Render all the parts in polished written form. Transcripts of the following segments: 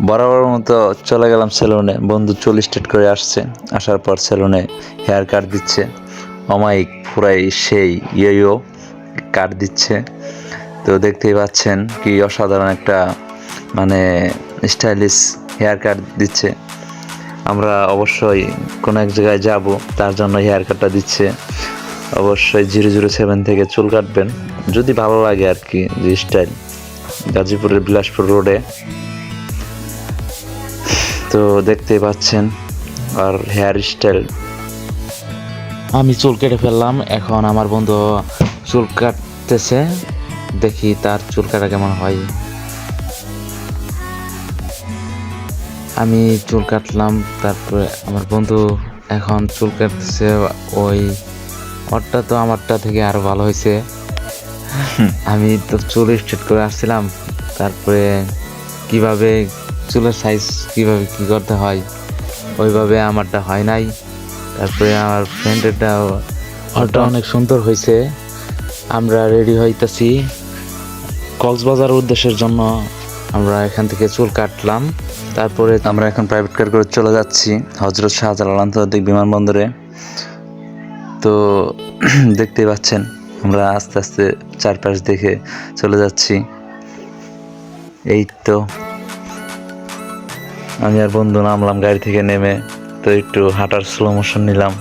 বরাবর মতো চলে গেলাম সেলুনে। বন্ধু চুল স্ট্রেট করে আসছে, আসার পর সেলুনে হেয়ার কাট দিচ্ছে। অমায়িক পুরাই সেই ইয়ো কাট দিচ্ছে। তো দেখতেই পাচ্ছেন কি অসাধারণ একটা মানে স্টাইলিশ হেয়ার কাট দিচ্ছে। আমরা অবশ্যই কোনো এক জায়গায় যাব, তার জন্য হেয়ার কাটটা দিচ্ছে। অবশ্যই 007 থেকে চুল কাটবেন যদি ভালো লাগে আর কি, যে স্টাইল গাজীপুরের বিলাসপুর রোডে। তো দেখতেই পাচ্ছেন আর হেয়ার স্টাইল। আমি চুল কেটে ফেললাম, এখন আমার বন্ধু চুল কাটতেছে, দেখি তার চুল কাটা কেমন হয়। আমি চুল কাটলাম, তারপরে আমার বন্ধু এখন চুল কাটতেছে। ওই ওরটা তো আমারটা থেকে আরো ভালো হয়েছে। আমি তো চুল স্ট্রেট করে আসছিলাম, তারপরে কিভাবে চুলের সাইজ কিভাবে কি করতে হয় ওইভাবে আমারটা হয় নাই। তারপরে আমার ফ্রেন্ডেরটা ওটা অনেক সুন্দর হয়েছে। আমরা রেডি হইতাছি কক্সবাজার উদ্দেশ্যের জন্য। আমরা এখান থেকে চুল কাটলাম, তারপরে আমরা এখন প্রাইভেট কার করে চলে যাচ্ছি হজরত শাহজালাল আন্তর্জাতিক বিমানবন্দরে। তো দেখতেই পাচ্ছেন আমরা আস্তে আস্তে চারপাশ দেখে চলে যাচ্ছি। এই তো আমি আর বন্ধু নামলাম গাড়ি থেকে নেমে, তো একটু হাঁটার স্লো মোশন নিলাম।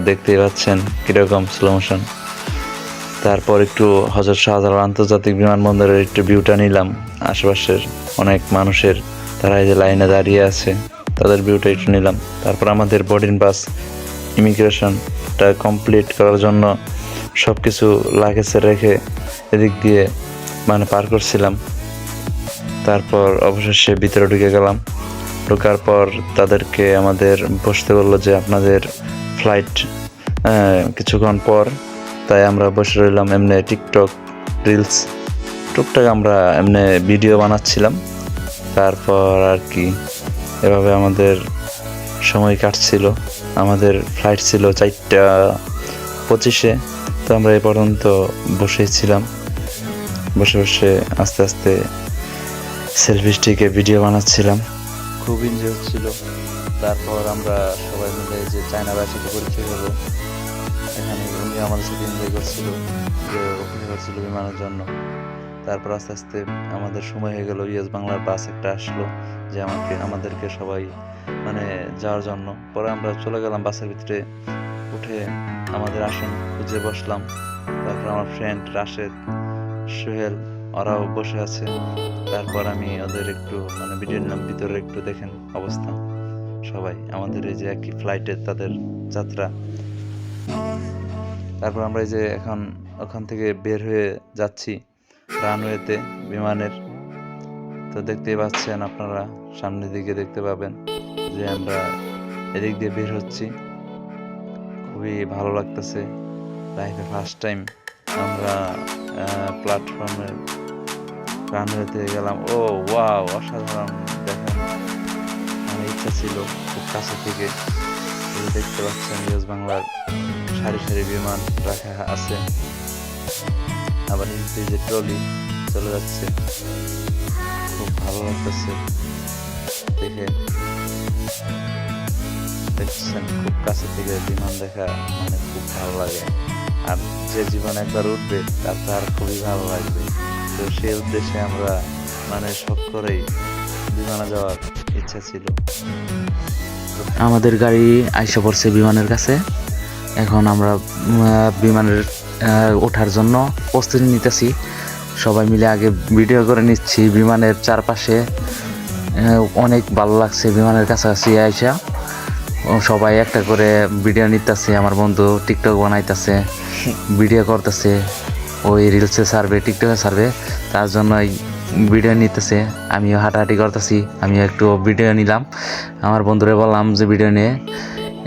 দেখতেই পাচ্ছেন কীরকম স্লো মোশন। তারপর একটু হজরত শাহজালাল আন্তর্জাতিক বিমানবন্দরের একটু ভিউটা নিলাম, আশেপাশের অনেক মানুষের, তারা এই যে লাইনে দাঁড়িয়ে আছে, তাদের ভিউটা একটু নিলাম। তারপর আমাদের বোর্ডিং পাস ইমিগ্রেশনটা কমপ্লিট করার জন্য সব কিছু লাগেজে রেখে এদিক দিয়ে মানে পার করছিলাম। তারপর অবশেষে ভিতরে ঢুকে গেলাম। ঢোকার পর তাদেরকে আমাদের বসতে বললো যে আপনাদের ফ্লাইট কিছুক্ষণ পর। তাই আমরা বসে রইলাম, এমনি টিকটক রিলস টুকটাক আমরা এমনি ভিডিও বানাচ্ছিলাম। তারপর আর কি এভাবে আমাদের সময় কাটছিল। আমাদের ফ্লাইট ছিল 4টা 25-এ। তো আমরা এ পর্যন্ত বসেই ছিলাম, বসে বসে আস্তে আস্তে সেলফি স্টিকে ভিডিও বানাচ্ছিলাম। খুব এনজয় হচ্ছিল। তারপর আমরা সবাই মিলে যে চায়না ভাইয়ের সাথে পরিচয় হলো। এখানে উনি আমাদের সাথে এনজয় করছিল, যে অপেক্ষা করছিল বিমানের জন্য। তারপর আস্তে আস্তে আমাদের সময় হয়ে গেল। ইয়েস বাংলার বাস একটা আসলো যে আমাদেরকে সবাই মানে যাওয়ার জন্য। পরে আমরা চলে গেলাম বাসের ভিতরে, উঠে আমাদের আসন খুঁজে বসলাম। তারপর আমার ফ্রেন্ড রাশেদ, সোহেল ওরাও বসে আছে। তারপর আমি ওদের একটু মানে ভিডিও নিলাম, ভিতরে একটু দেখেন অবস্থা সবাই আমাদের এই যে একই ফ্লাইটে তাদের যাত্রা। তারপর আমরা এই যে এখন ওখান থেকে বের হয়ে যাচ্ছি রানওয়েতে বিমানের। তো দেখতেই পাচ্ছেন আপনারা, সামনের দিকে দেখতে পাবেন যে আমরা এদিক দিয়ে বের হচ্ছি। খুবই ভালো লাগতেছে, লাইফে ফার্স্ট টাইম আমরা প্ল্যাটফর্মের রানওয়েতে গেলাম। ও ওয়াও, অসাধারণ! দেখেন, আমার ইচ্ছা ছিল খুব কাছে থেকে দেখতে পাচ্ছেন ইউএস বাংলার সারি সারি বিমান রাখা আছে। আবার এই যে ট্রলি চলে যাচ্ছে, খুব ভালো লাগতেছে দেখে। দেখছেন খুব কাছে থেকে বিমান দেখা মানে খুব ভালো লাগে। আর যে জীবন একবার উঠবে তার তো আর খুবই ভালো লাগবে। তো সেই উদ্দেশ্যে আমরা মানে শখ করেই বিমানে যাওয়ার ইচ্ছা ছিল। আমাদের গাড়ি আইসা পড়ছে বিমানের কাছে। এখন আমরা বিমানের ওঠার জন্য প্রস্তুতি নিতেছি। সবাই মিলে আগে ভিডিও করে নিচ্ছি বিমানের চারপাশে। অনেক ভালো লাগছে বিমানের কাছাকাছি আইসা। সবাই একটা করে ভিডিও নিতেছে। আমার বন্ধু টিকটক বানাইতেছে, ভিডিও করতেছে, ওই রিলসে ছাড়বে, টিকটকে ছাড়বে, তার জন্যই ভিডিও নিতেছে। আমিও হাঁটাহাঁটি করতেছি, আমিও একটু ভিডিও নিলাম। আমার বন্ধুরে বললাম যে ভিডিও নিয়ে।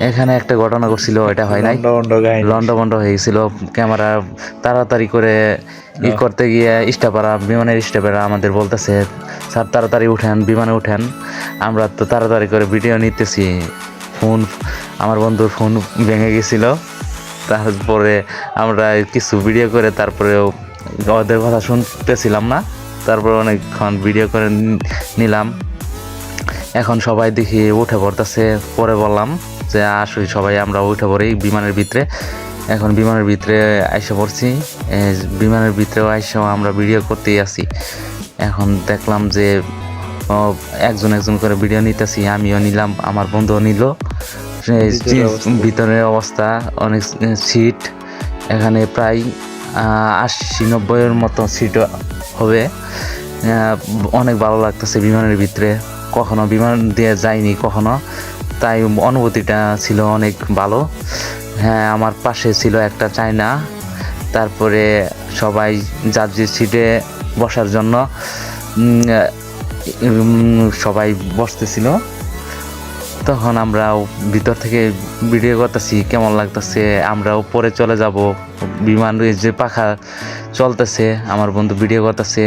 এখানে একটা ঘটনা ঘটছিল, এটা হয় নাই, লন্ডভন্ড হয়ে গেছিল। ক্যামেরা তাড়াতাড়ি করে করতে গিয়ে বিমানের স্টাফেরা আমাদের বলতেছে, স্যার তাড়াতাড়ি উঠেন, বিমানে উঠেন। আমরা তো তাড়াতাড়ি করে ভিডিও নিতেছি, আমার বন্ধুর ফোন ভেঙে গেছিল। তারপরে আমরা কিছু ভিডিও করে তারপরেও ওদের কথা শুনতেছিলাম না। তারপরে অনেকক্ষণ ভিডিও করে নিলাম। এখন সবাই দেখি উঠে পড়তেছে। পরে বললাম যে আসলে সবাই আমরা উঠে পড়ি বিমানের ভিতরে। এখন বিমানের ভিতরে আইসা পড়ছি। বিমানের ভিতরেও আইসাও আমরা ভিডিও করতেই আছি। এখন দেখলাম যে একজন একজন করে ভিডিও নিতেছি, আমিও নিলাম, আমার বন্ধুও নিল। ভিতরের অবস্থা অনেক সিট, এখানে প্রায় 80-90-এর মতো সিট হবে। অনেক ভালো লাগতেছে বিমানের ভিতরে, কখনো বিমান দিয়ে যাইনি কখনো, তাই অনুভূতিটা ছিল অনেক ভালো। হ্যাঁ, আমার পাশে ছিল একটা চায়না, তারপরে সবাই যার যে সিটে বসার জন্য সবাই বসতেছিল। তখন আমরা ভিতর থেকে ভিডিও করতেছি কেমন লাগতেছে। আমরা উপরে চলে যাব, বিমান যে পাখা চলতেছে, আমার বন্ধু ভিডিও করতেছে।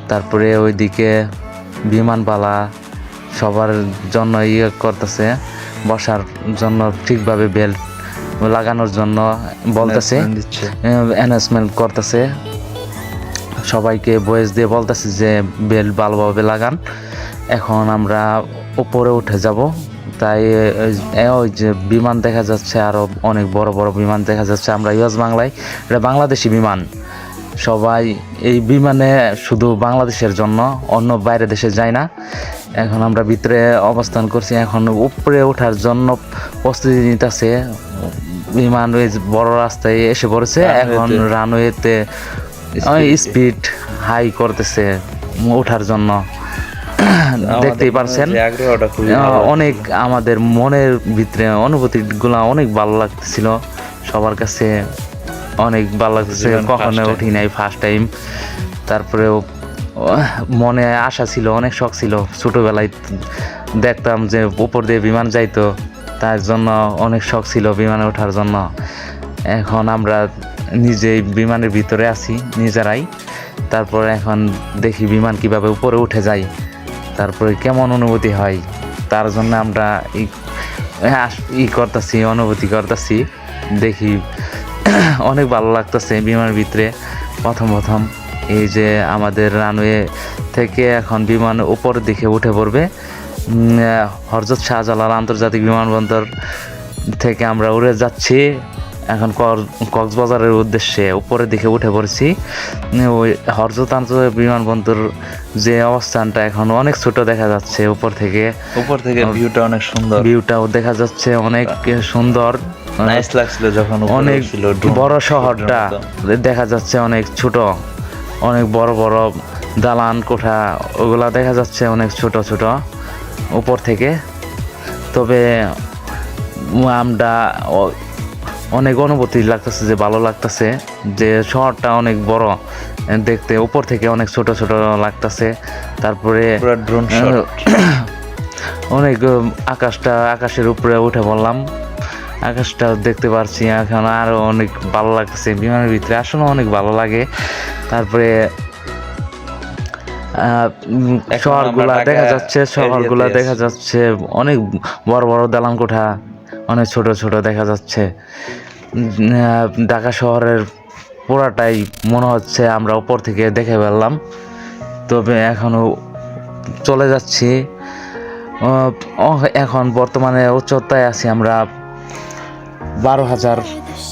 তারপরে ওইদিকে বিমানবালা সবার জন্য করতেছে, বসার জন্য ঠিকভাবে বেল্ট লাগানোর জন্য বলতেছে, অ্যানাউন্সমেন্ট করতেছে, সবাইকে ভয়েস দিয়ে বলতেছে যে বেল্ট ভালোভাবে লাগান। এখন আমরা উপরে উঠে যাব, তাই ওই যে বিমান দেখা যাচ্ছে, আরও অনেক বড় বড় বিমান দেখা যাচ্ছে। আমরা ইউএস বাংলায়, এটা বাংলাদেশি বিমান। সবাই এই বিমানে শুধু বাংলাদেশের জন্য, অন্য বাইরে দেশে যায় না। এখন আমরা ভিতরে অবস্থান করছি, এখন উপরে ওঠার জন্য প্রস্তুতি নিতেছে। বিমান ওই বড় রাস্তায় এসে পড়েছে, এখন রানওয়েতে স্পিড হাই করতেছে ওঠার জন্য। দেখতেই পারছেন, অনেক আমাদের মনের ভিতরে অনুভূতিগুলো অনেক ভালো লাগতেছিল সবার কাছে, অনেক ভালো লাগতেছে। কখনো উঠি নাই, ফার্স্ট টাইম। তারপরেও মনে আশা ছিল, অনেক শখ ছিল, ছোটোবেলায় দেখতাম যে উপর দিয়ে বিমান যাইতো, তার জন্য অনেক শখ ছিল বিমানে ওঠার জন্য। এখন আমরা নিজেই বিমানের ভিতরে আছি নিজেরাই। তারপরে এখন দেখি বিমান কিভাবে উপরে উঠে যায়, তারপরে কেমন অনুভূতি হয়, তার জন্য আমরা করতেছি, অনুভূতি করতেছি। দেখি অনেক ভালো লাগতেছে বিমানের ভিতরে। প্রথম এই যে আমাদের রানওয়ে থেকে এখন বিমান উপরের দিকে উঠে পড়বে। হযরত শাহজালাল আন্তর্জাতিক বিমানবন্দর থেকে আমরা উড়ে যাচ্ছি এখন কক্সবাজারের উদ্দেশ্যে। উপরের দিকে উঠে পড়ছি। ওই হযরত আন্তর্জাতিক বিমানবন্দর যে অবস্থানটা এখন অনেক ছোট দেখা যাচ্ছে উপর থেকে ভিউটা অনেক সুন্দর, ভিউটাও দেখা যাচ্ছে অনেক সুন্দর, নাইস লাগছিল যখন অনেক বড় শহরটা দেখা যাচ্ছে অনেক ছোট, অনেক বড় বড় দালান কোঠা ওগুলা দেখা যাচ্ছে অনেক ছোট ছোট উপর থেকে। তবে আমরা অনেক অনুভূতি লাগতেছে, যে ভালো লাগতেছে, যে শহরটা অনেক বড় দেখতে, উপর থেকে অনেক ছোট ছোট লাগতেছে। তারপরে ড্রোন শট, অনেক আকাশের উপরে উঠে বললাম, আকাশটা দেখতে পারছি এখন, আরও অনেক ভালো লাগতেছে বিমানের ভিতরে, আসলে অনেক ভালো লাগে। তারপরে শহরগুলা দেখা যাচ্ছে অনেক বড় বড় দালান কোঠা, অনেক ছোট ছোট দেখা যাচ্ছে। ঢাকা শহরের পুরাটাই মনে হচ্ছে আমরা উপর থেকে দেখে ফেললাম। তবে এখনও চলে যাচ্ছি। এখন বর্তমানে উচ্চতায় আছি আমরা 12,000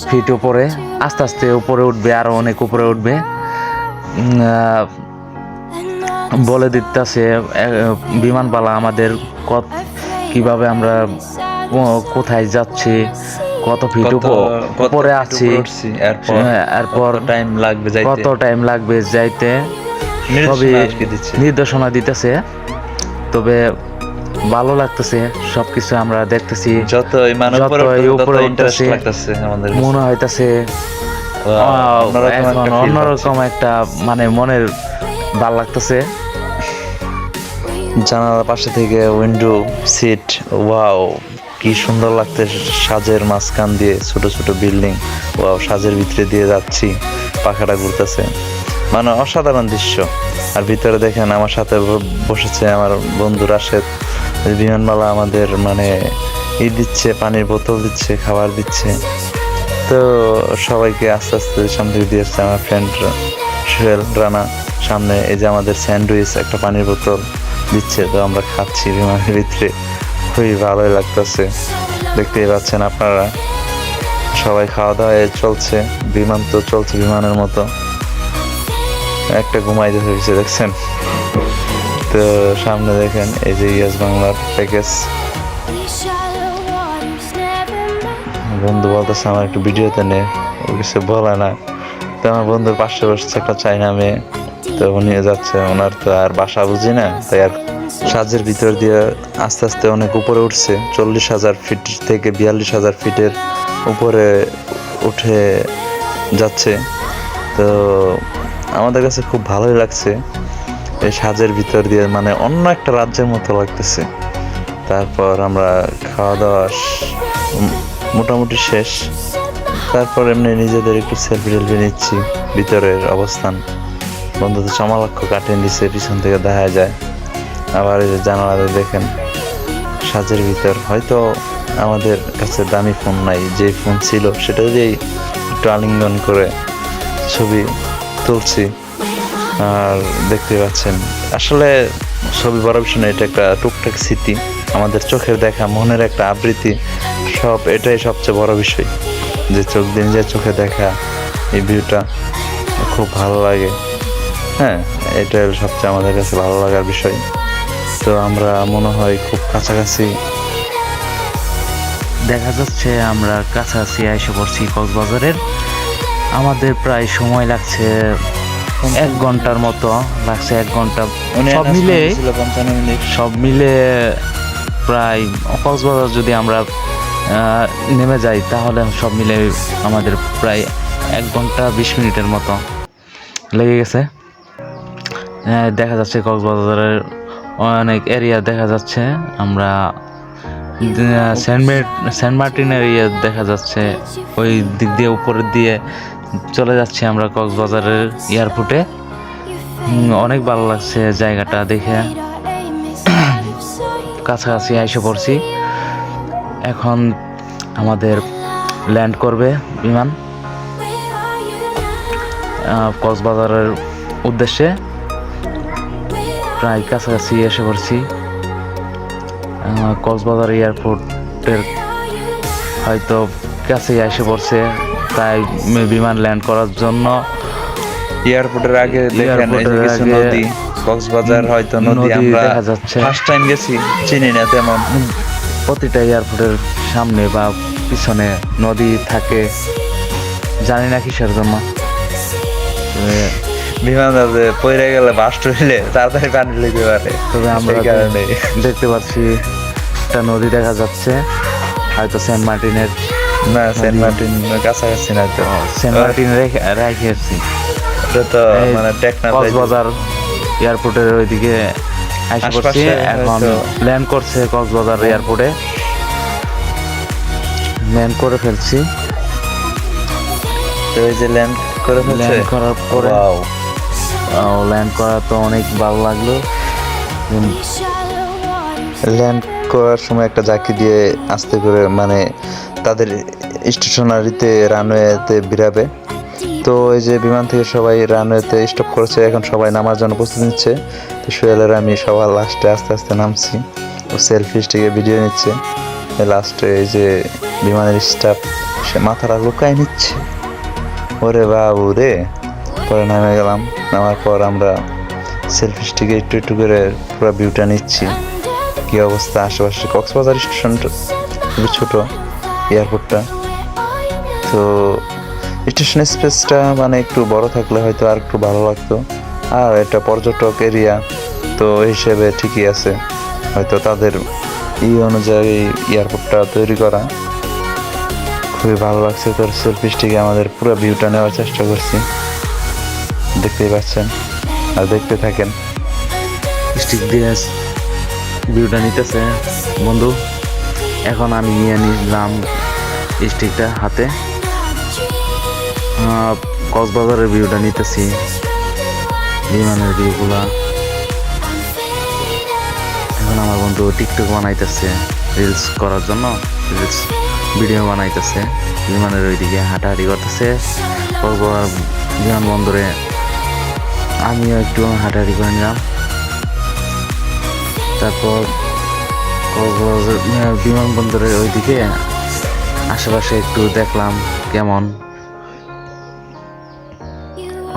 ফিট উপরে, আস্তে আস্তে উপরে উঠবে, আরও অনেক উপরে উঠবে। বলে দিতেছে বিমানবালা আমাদের কিভাবে আমরা কোথায় যাচ্ছি, কত ফিট উপরে আছি, এরপর কত টাইম লাগবে যাইতে, সবই নির্দেশনা দিতেছে। তবে ভালো লাগতেছে সবকিছু আমরা দেখতেছি, যতই উপরে উঠতেছে মনে হইতেছে অন্যরকম একটা, মানে মনের ভালো লাগতেছে। জানালার পাশে থেকে উইন্ডো সিট, ওয়াও কি সুন্দর লাগতেছে। সাজের মাঝখান দিয়ে ছোট ছোট বিল্ডিং, ওয়াও সাজের ভিতরে দিয়ে যাচ্ছি, পাখাটা ঘুরতেছে, মানে অসাধারণ দৃশ্য। আর ভিতরে দেখেন আমার সাথে বসেছে আমার বন্ধু রাশেদ। বিমানবালা আমাদের মানে দিচ্ছে, পানির বোতল দিচ্ছে, খাবার দিচ্ছে। তো সবাইকে আস্তে আস্তে সামনে দিয়ে আসছে আমার ফ্রেন্ড সোহেল রানা। সামনে এই যে আমাদের স্যান্ডউইচ, একটা পানির বোতল, দিচ্ছে, তো আমরা খাচ্ছি বিমানের ভিতরে, খুবই ভালোই লাগতেছে। দেখতেই পাচ্ছেন আপনারা, সবাই খাওয়া দাওয়ায় চলছে, বিমান তো চলছে বিমানের মতো। একটা ঘুমাইতে হয়েছে দেখছেন। তো সামনে দেখেন এই যে ইয়েস বাংলার প্যাকেজ। বন্ধু বলতেছে আমার একটু ভিডিওতে নে, ও কিছু বলে না। তো আমার বন্ধুর পাশে বসছে একটা চাইনা মেয়ে, তো উনি যাচ্ছে, ওনার তো আর বাসা বুঝি না, তাই আর সাজের ভিতর দিয়ে আস্তে আস্তে অনেক উপরে উঠছে। 40,000 ফিট থেকে 42,000 ফিটের উপরে উঠে যাচ্ছে। তো আমাদের কাছে খুব ভালোই লাগছে এই সাজের ভিতর দিয়ে, মানে অন্য একটা রাজ্যের মতো লাগতেছে। তারপর আমরা খাওয়া দাওয়া মোটামুটি শেষ। তারপর এমনি নিজেদের একটু সেলফি টেলফি নিচ্ছি। ভিতরের অবস্থান বন্ধুদের চমালক্ষ কাটিয়ে দিচ্ছে, পিছন থেকে দেখা যায়। আবার এই যে জানালাতে দেখেন সাজের ভিতর। হয়তো আমাদের কাছে দামি ফোন নাই, যে ফোন ছিল সেটা দিয়েই একটু আলিঙ্গন করে ছবি তুলছি। আর দেখতে পাচ্ছেন আসলে ছবি বড় বিষয় না, এটা একটা টুকটাক স্মৃতি, আমাদের চোখের দেখা, মনের একটা আবৃত্তি, সব এটাই সবচেয়ে বড় বিষয়। যে চোখ দিয়ে নিজের চোখে দেখা এই ভিউটা খুব ভালো লাগে। হ্যাঁ, এটাই সবচেয়ে আমাদের কাছে ভালো লাগার বিষয়। তো আমরা মনে হয় খুব কাছাকাছি, দেখা যাচ্ছে আমরা কাছাকাছি এসে পড়ছি কক্সবাজারের। আমাদের প্রায় সময় লাগছে 1 ঘন্টার মতো লাগছে, 1 ঘন্টা সব মিলে প্রায়। কক্সবাজার যদি আমরা নেমে যাই তাহলে সব মিলে আমাদের প্রায় 1 ঘন্টা 20 মিনিটের মতো লেগে গেছে। দেখা যাচ্ছে কক্সবাজারের অনেক এরিয়া দেখা যাচ্ছে। আমরা সেন্ট মার্টিনের এরিয়া দেখা যাচ্ছে, ওই দিক দিয়ে উপরের দিয়ে চলে যাচ্ছি আমরা কক্সবাজারের এয়ারপোর্টে। অনেক ভালো লাগছে জায়গাটা দেখে। কাছাকাছি এসে পড়ছি, এখন আমাদের ল্যান্ড করবে বিমান কক্সবাজারের উদ্দেশ্যে। প্রায় কাছাকাছি এসে পড়ছি। কক্সবাজার এয়ারপোর্টের হয়তো কাছে এসে পড়ছে, তাই বিমান ল্যান্ড করার জন্য এয়ারপোর্টের আগে দেখেন এই যে কিছু নদী, কক্সবাজার হয়তো নদী আমরা দেখা যাচ্ছে। ফার্স্ট টাইম গেছি, চিনি না তেমন। প্রতিটা এয়ারপোর্টের সামনে বা পিছনে নদী থাকে, জানি না কিসের জন্য। বিমান পড়ে গেলে বাস্ট হইলে তাড়াতাড়ি পানি লেগে পারে, তবে আমরা সেই কারণে দেখতে পাচ্ছি একটা নদী দেখা যাচ্ছে, হয়তো সেন্ট মার্টিনের। না, সেন্ট মার্টিন কাছাকাছি না তো, সেন্ট মার্টিন রেখেছি। এটা তো মানে টেকনাফ কক্সবাজার এয়ারপোর্টের ওইদিকে এসে পড়ছি, এখন ল্যান্ড করছে কক্সবাজার এয়ারপোর্টে। ল্যান্ড করে ফেলছি। তো এই যে ল্যান্ড করে ফেলছে, ল্যান্ড করার পরে ল্যান্ড করা তো অনেক ভালো লাগলো। ল্যান্ড করার সময় একটা জাকি দিয়ে আস্তে করে, মানে তাদের স্টেশনারিতে রানওয়েতে বেরাবে। তো এই যে বিমান থেকে সবাই রানওয়েতে স্টপ করেছে, এখন সবাই নামার জন্য প্রস্তুতি নিচ্ছে। তো সোহেলের আমি সবার লাস্টে আস্তে আস্তে নামছি, ও সেলফি স্টিকে ভিডিও নিচ্ছে। লাস্টে এই যে বিমানের স্টাফ, সে মাথাটা লুকায় নিচ্ছে, ওরে বাবু রে। পরে নামে গেলাম, নামার পর আমরা সেলফি স্টিকে একটু একটু করে পুরো ভিউটা নিচ্ছি, কী অবস্থা আশেপাশে। কক্সবাজার স্টেশনটা খুবই ছোটো, এয়ারপোর্টটা। তো স্টেশন স্পেসটা মানে একটু বড় থাকলে হয়তো আর একটু ভালো লাগতো। আর এটা পর্যটক এরিয়া, তো হিসেবে ঠিকই আছে, হয়তো তাদের অনুযায়ী এয়ারপোর্টটা তৈরি করা। খুবই ভালো লাগছে। তোর সেলফি স্টিকে আমাদের পুরো ভিউটা নেওয়ার চেষ্টা করছি, দেখতেই পাচ্ছেন, আর দেখতে থাকেন। স্টিক দিয়ে ভিউটা নিতেছে বন্ধু। এখন আমি নিয়ে নিলাম স্টিকটা হাতে, কক্সবাজারের ভিউটা নিতেছি, বিমানের ভিউগুলা। এখন আমার বন্ধু টিকটক বানাইতেছে রিলস করার জন্য, রিলস ভিডিও বানাইতেছে, বিমানের ওইদিকে হাঁটাহাঁটি করতেছে কক্সবাজার বিমানবন্দরে। আমিও একটু হাঁটাহাঁটি করে নিলাম। তারপর কক্সবাজার বিমানবন্দরের ওইদিকে আশেপাশে একটু দেখলাম কেমন,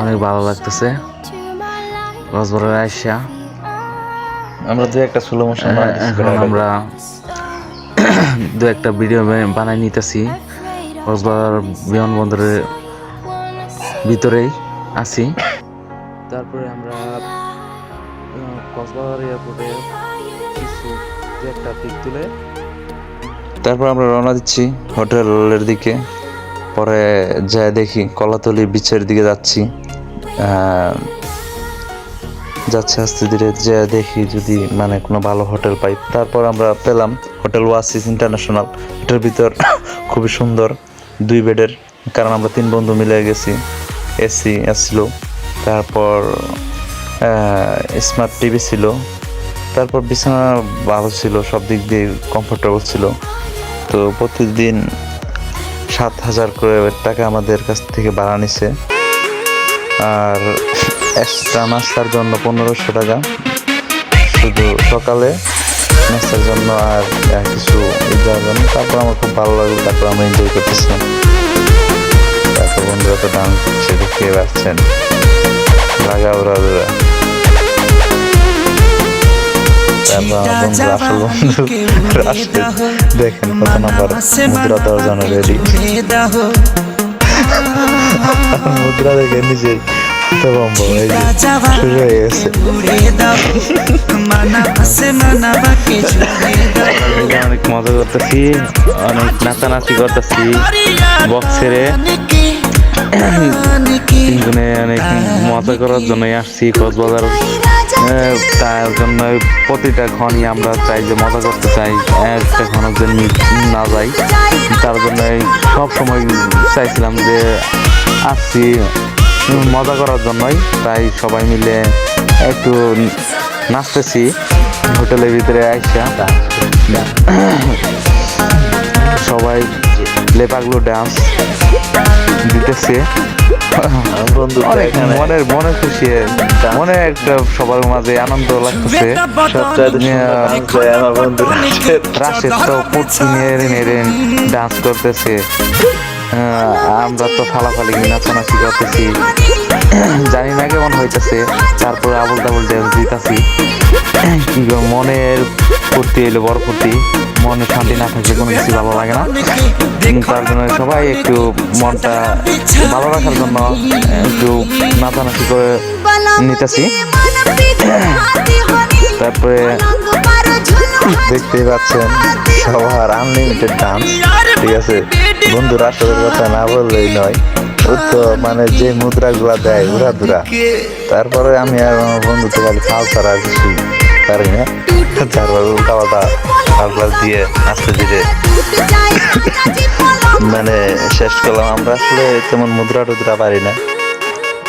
অনেক ভালো লাগতেছে কক্সবাজারে আইসা। আমরা দু একটা স্লো মোশন এখন আমরা দু একটা ভিডিও বানাই নিতেছি। কক্সবাজার বিমানবন্দরের ভিতরেই আছি। তারপরে আমরা কক্সবাজার এয়ারপোর্টে কিছু দু একটা পিক তুলে তারপর আমরা রওনা দিচ্ছি হোটেলের দিকে। পরে যা দেখি কলাতলি বিচের দিকে যাচ্ছি, আস্তে ধীরে যা দেখি যদি মানে কোনো ভালো হোটেল পাই। তারপর আমরা পেলাম হোটেল ওয়াসিস ইন্টারন্যাশনাল। এটার ভিতর খুবই সুন্দর, 2 বেডের, কারণ আমরা 3 বন্ধু মিলে গেছি। এসি আসছিল, তারপর স্মার্ট টিভি ছিল, তারপর বিছানা ভালো ছিল, সব দিক দিয়ে কমফোর্টেবল ছিল। তো প্রতিদিন 7,000 করে টাকা আমাদের কাছ থেকে ভাড়া নিছে, আর এক্সট্রা নাস্তার জন্য 1500 টাকা শুধু সকালে নাস্তার জন্য, আর কিছু যাওয়ার জন্য। তারপর আমার খুব ভালো লাগলো, তারপর আমরা এনজয় করতেছিলাম। তারপর বন্ধুরা তো ডান্স করছে, দেখতে পাচ্ছেন, লাগা ওরা। তারপর আমার বন্ধু, আসল বন্ধু রাশেদ, দেখেন কত নাম্বার মুদ্রা দেওয়ার জন্য রেডি। মুদ্রা দেখে নিজের শুরু হয়ে গেছে। অনেক মজা করতেছি, অনেক নাচানাচি করতেছি বক্সেরে। তিনজনে অনেক মজা করার জন্যই আসছি কক্সবাজার। তার জন্য প্রতিটা ক্ষণই আমরা চাই যে মজা করতে চাই, একটা ক্ষণের জন্য না যাই। তার জন্য সব সময় চাইছিলাম যে আসছি মজা করার জন্যই, তাই সবাই মিলে একটু নাচতেছি হোটেলের ভিতরে আইসা। সবাই লেপাগুলো ডান্স দিতেছে, মনে খুশি, মনে একটা সবার মাঝে আনন্দ লাগতেছে। রাশেদ তো পুটকি নেড়ে ডান্স করতেছে, আমরা তো ফালাফালি নাচানাচি করতেছি, জানি না কেমন হইতেছে। তারপরে আবুল তাবুল ড্যান্স দিতেছি। কি মনের ফুর্তি এলো, বড় ফুর্তি। মনে শান্তি না থাকলে কোনো কিছু ভালো লাগে না। তার জন্য সবাই একটু মনটা ভালো রাখার জন্য একটু নাচানাচি করে নিতেছি। তারপরে দেখতেই পাচ্ছেন সবার আনলিমিটেড ডান্স, ঠিক আছে। বন্ধু রাশেদের কথা না বললেই নয়, ও তো মানে যে মুদ্রাগুলা দেয় উড়া দুরা। তারপরে আমি আর আমার বন্ধু তো খালি ফাল ছাড়া আর কিছু পারি না। তারপর উল্টা পাল্টা ফাল দিয়ে আস্তে ধীরে মানে শেষ করলাম। আমরা আসলে তেমন মুদ্রা টুদ্রা পারি না।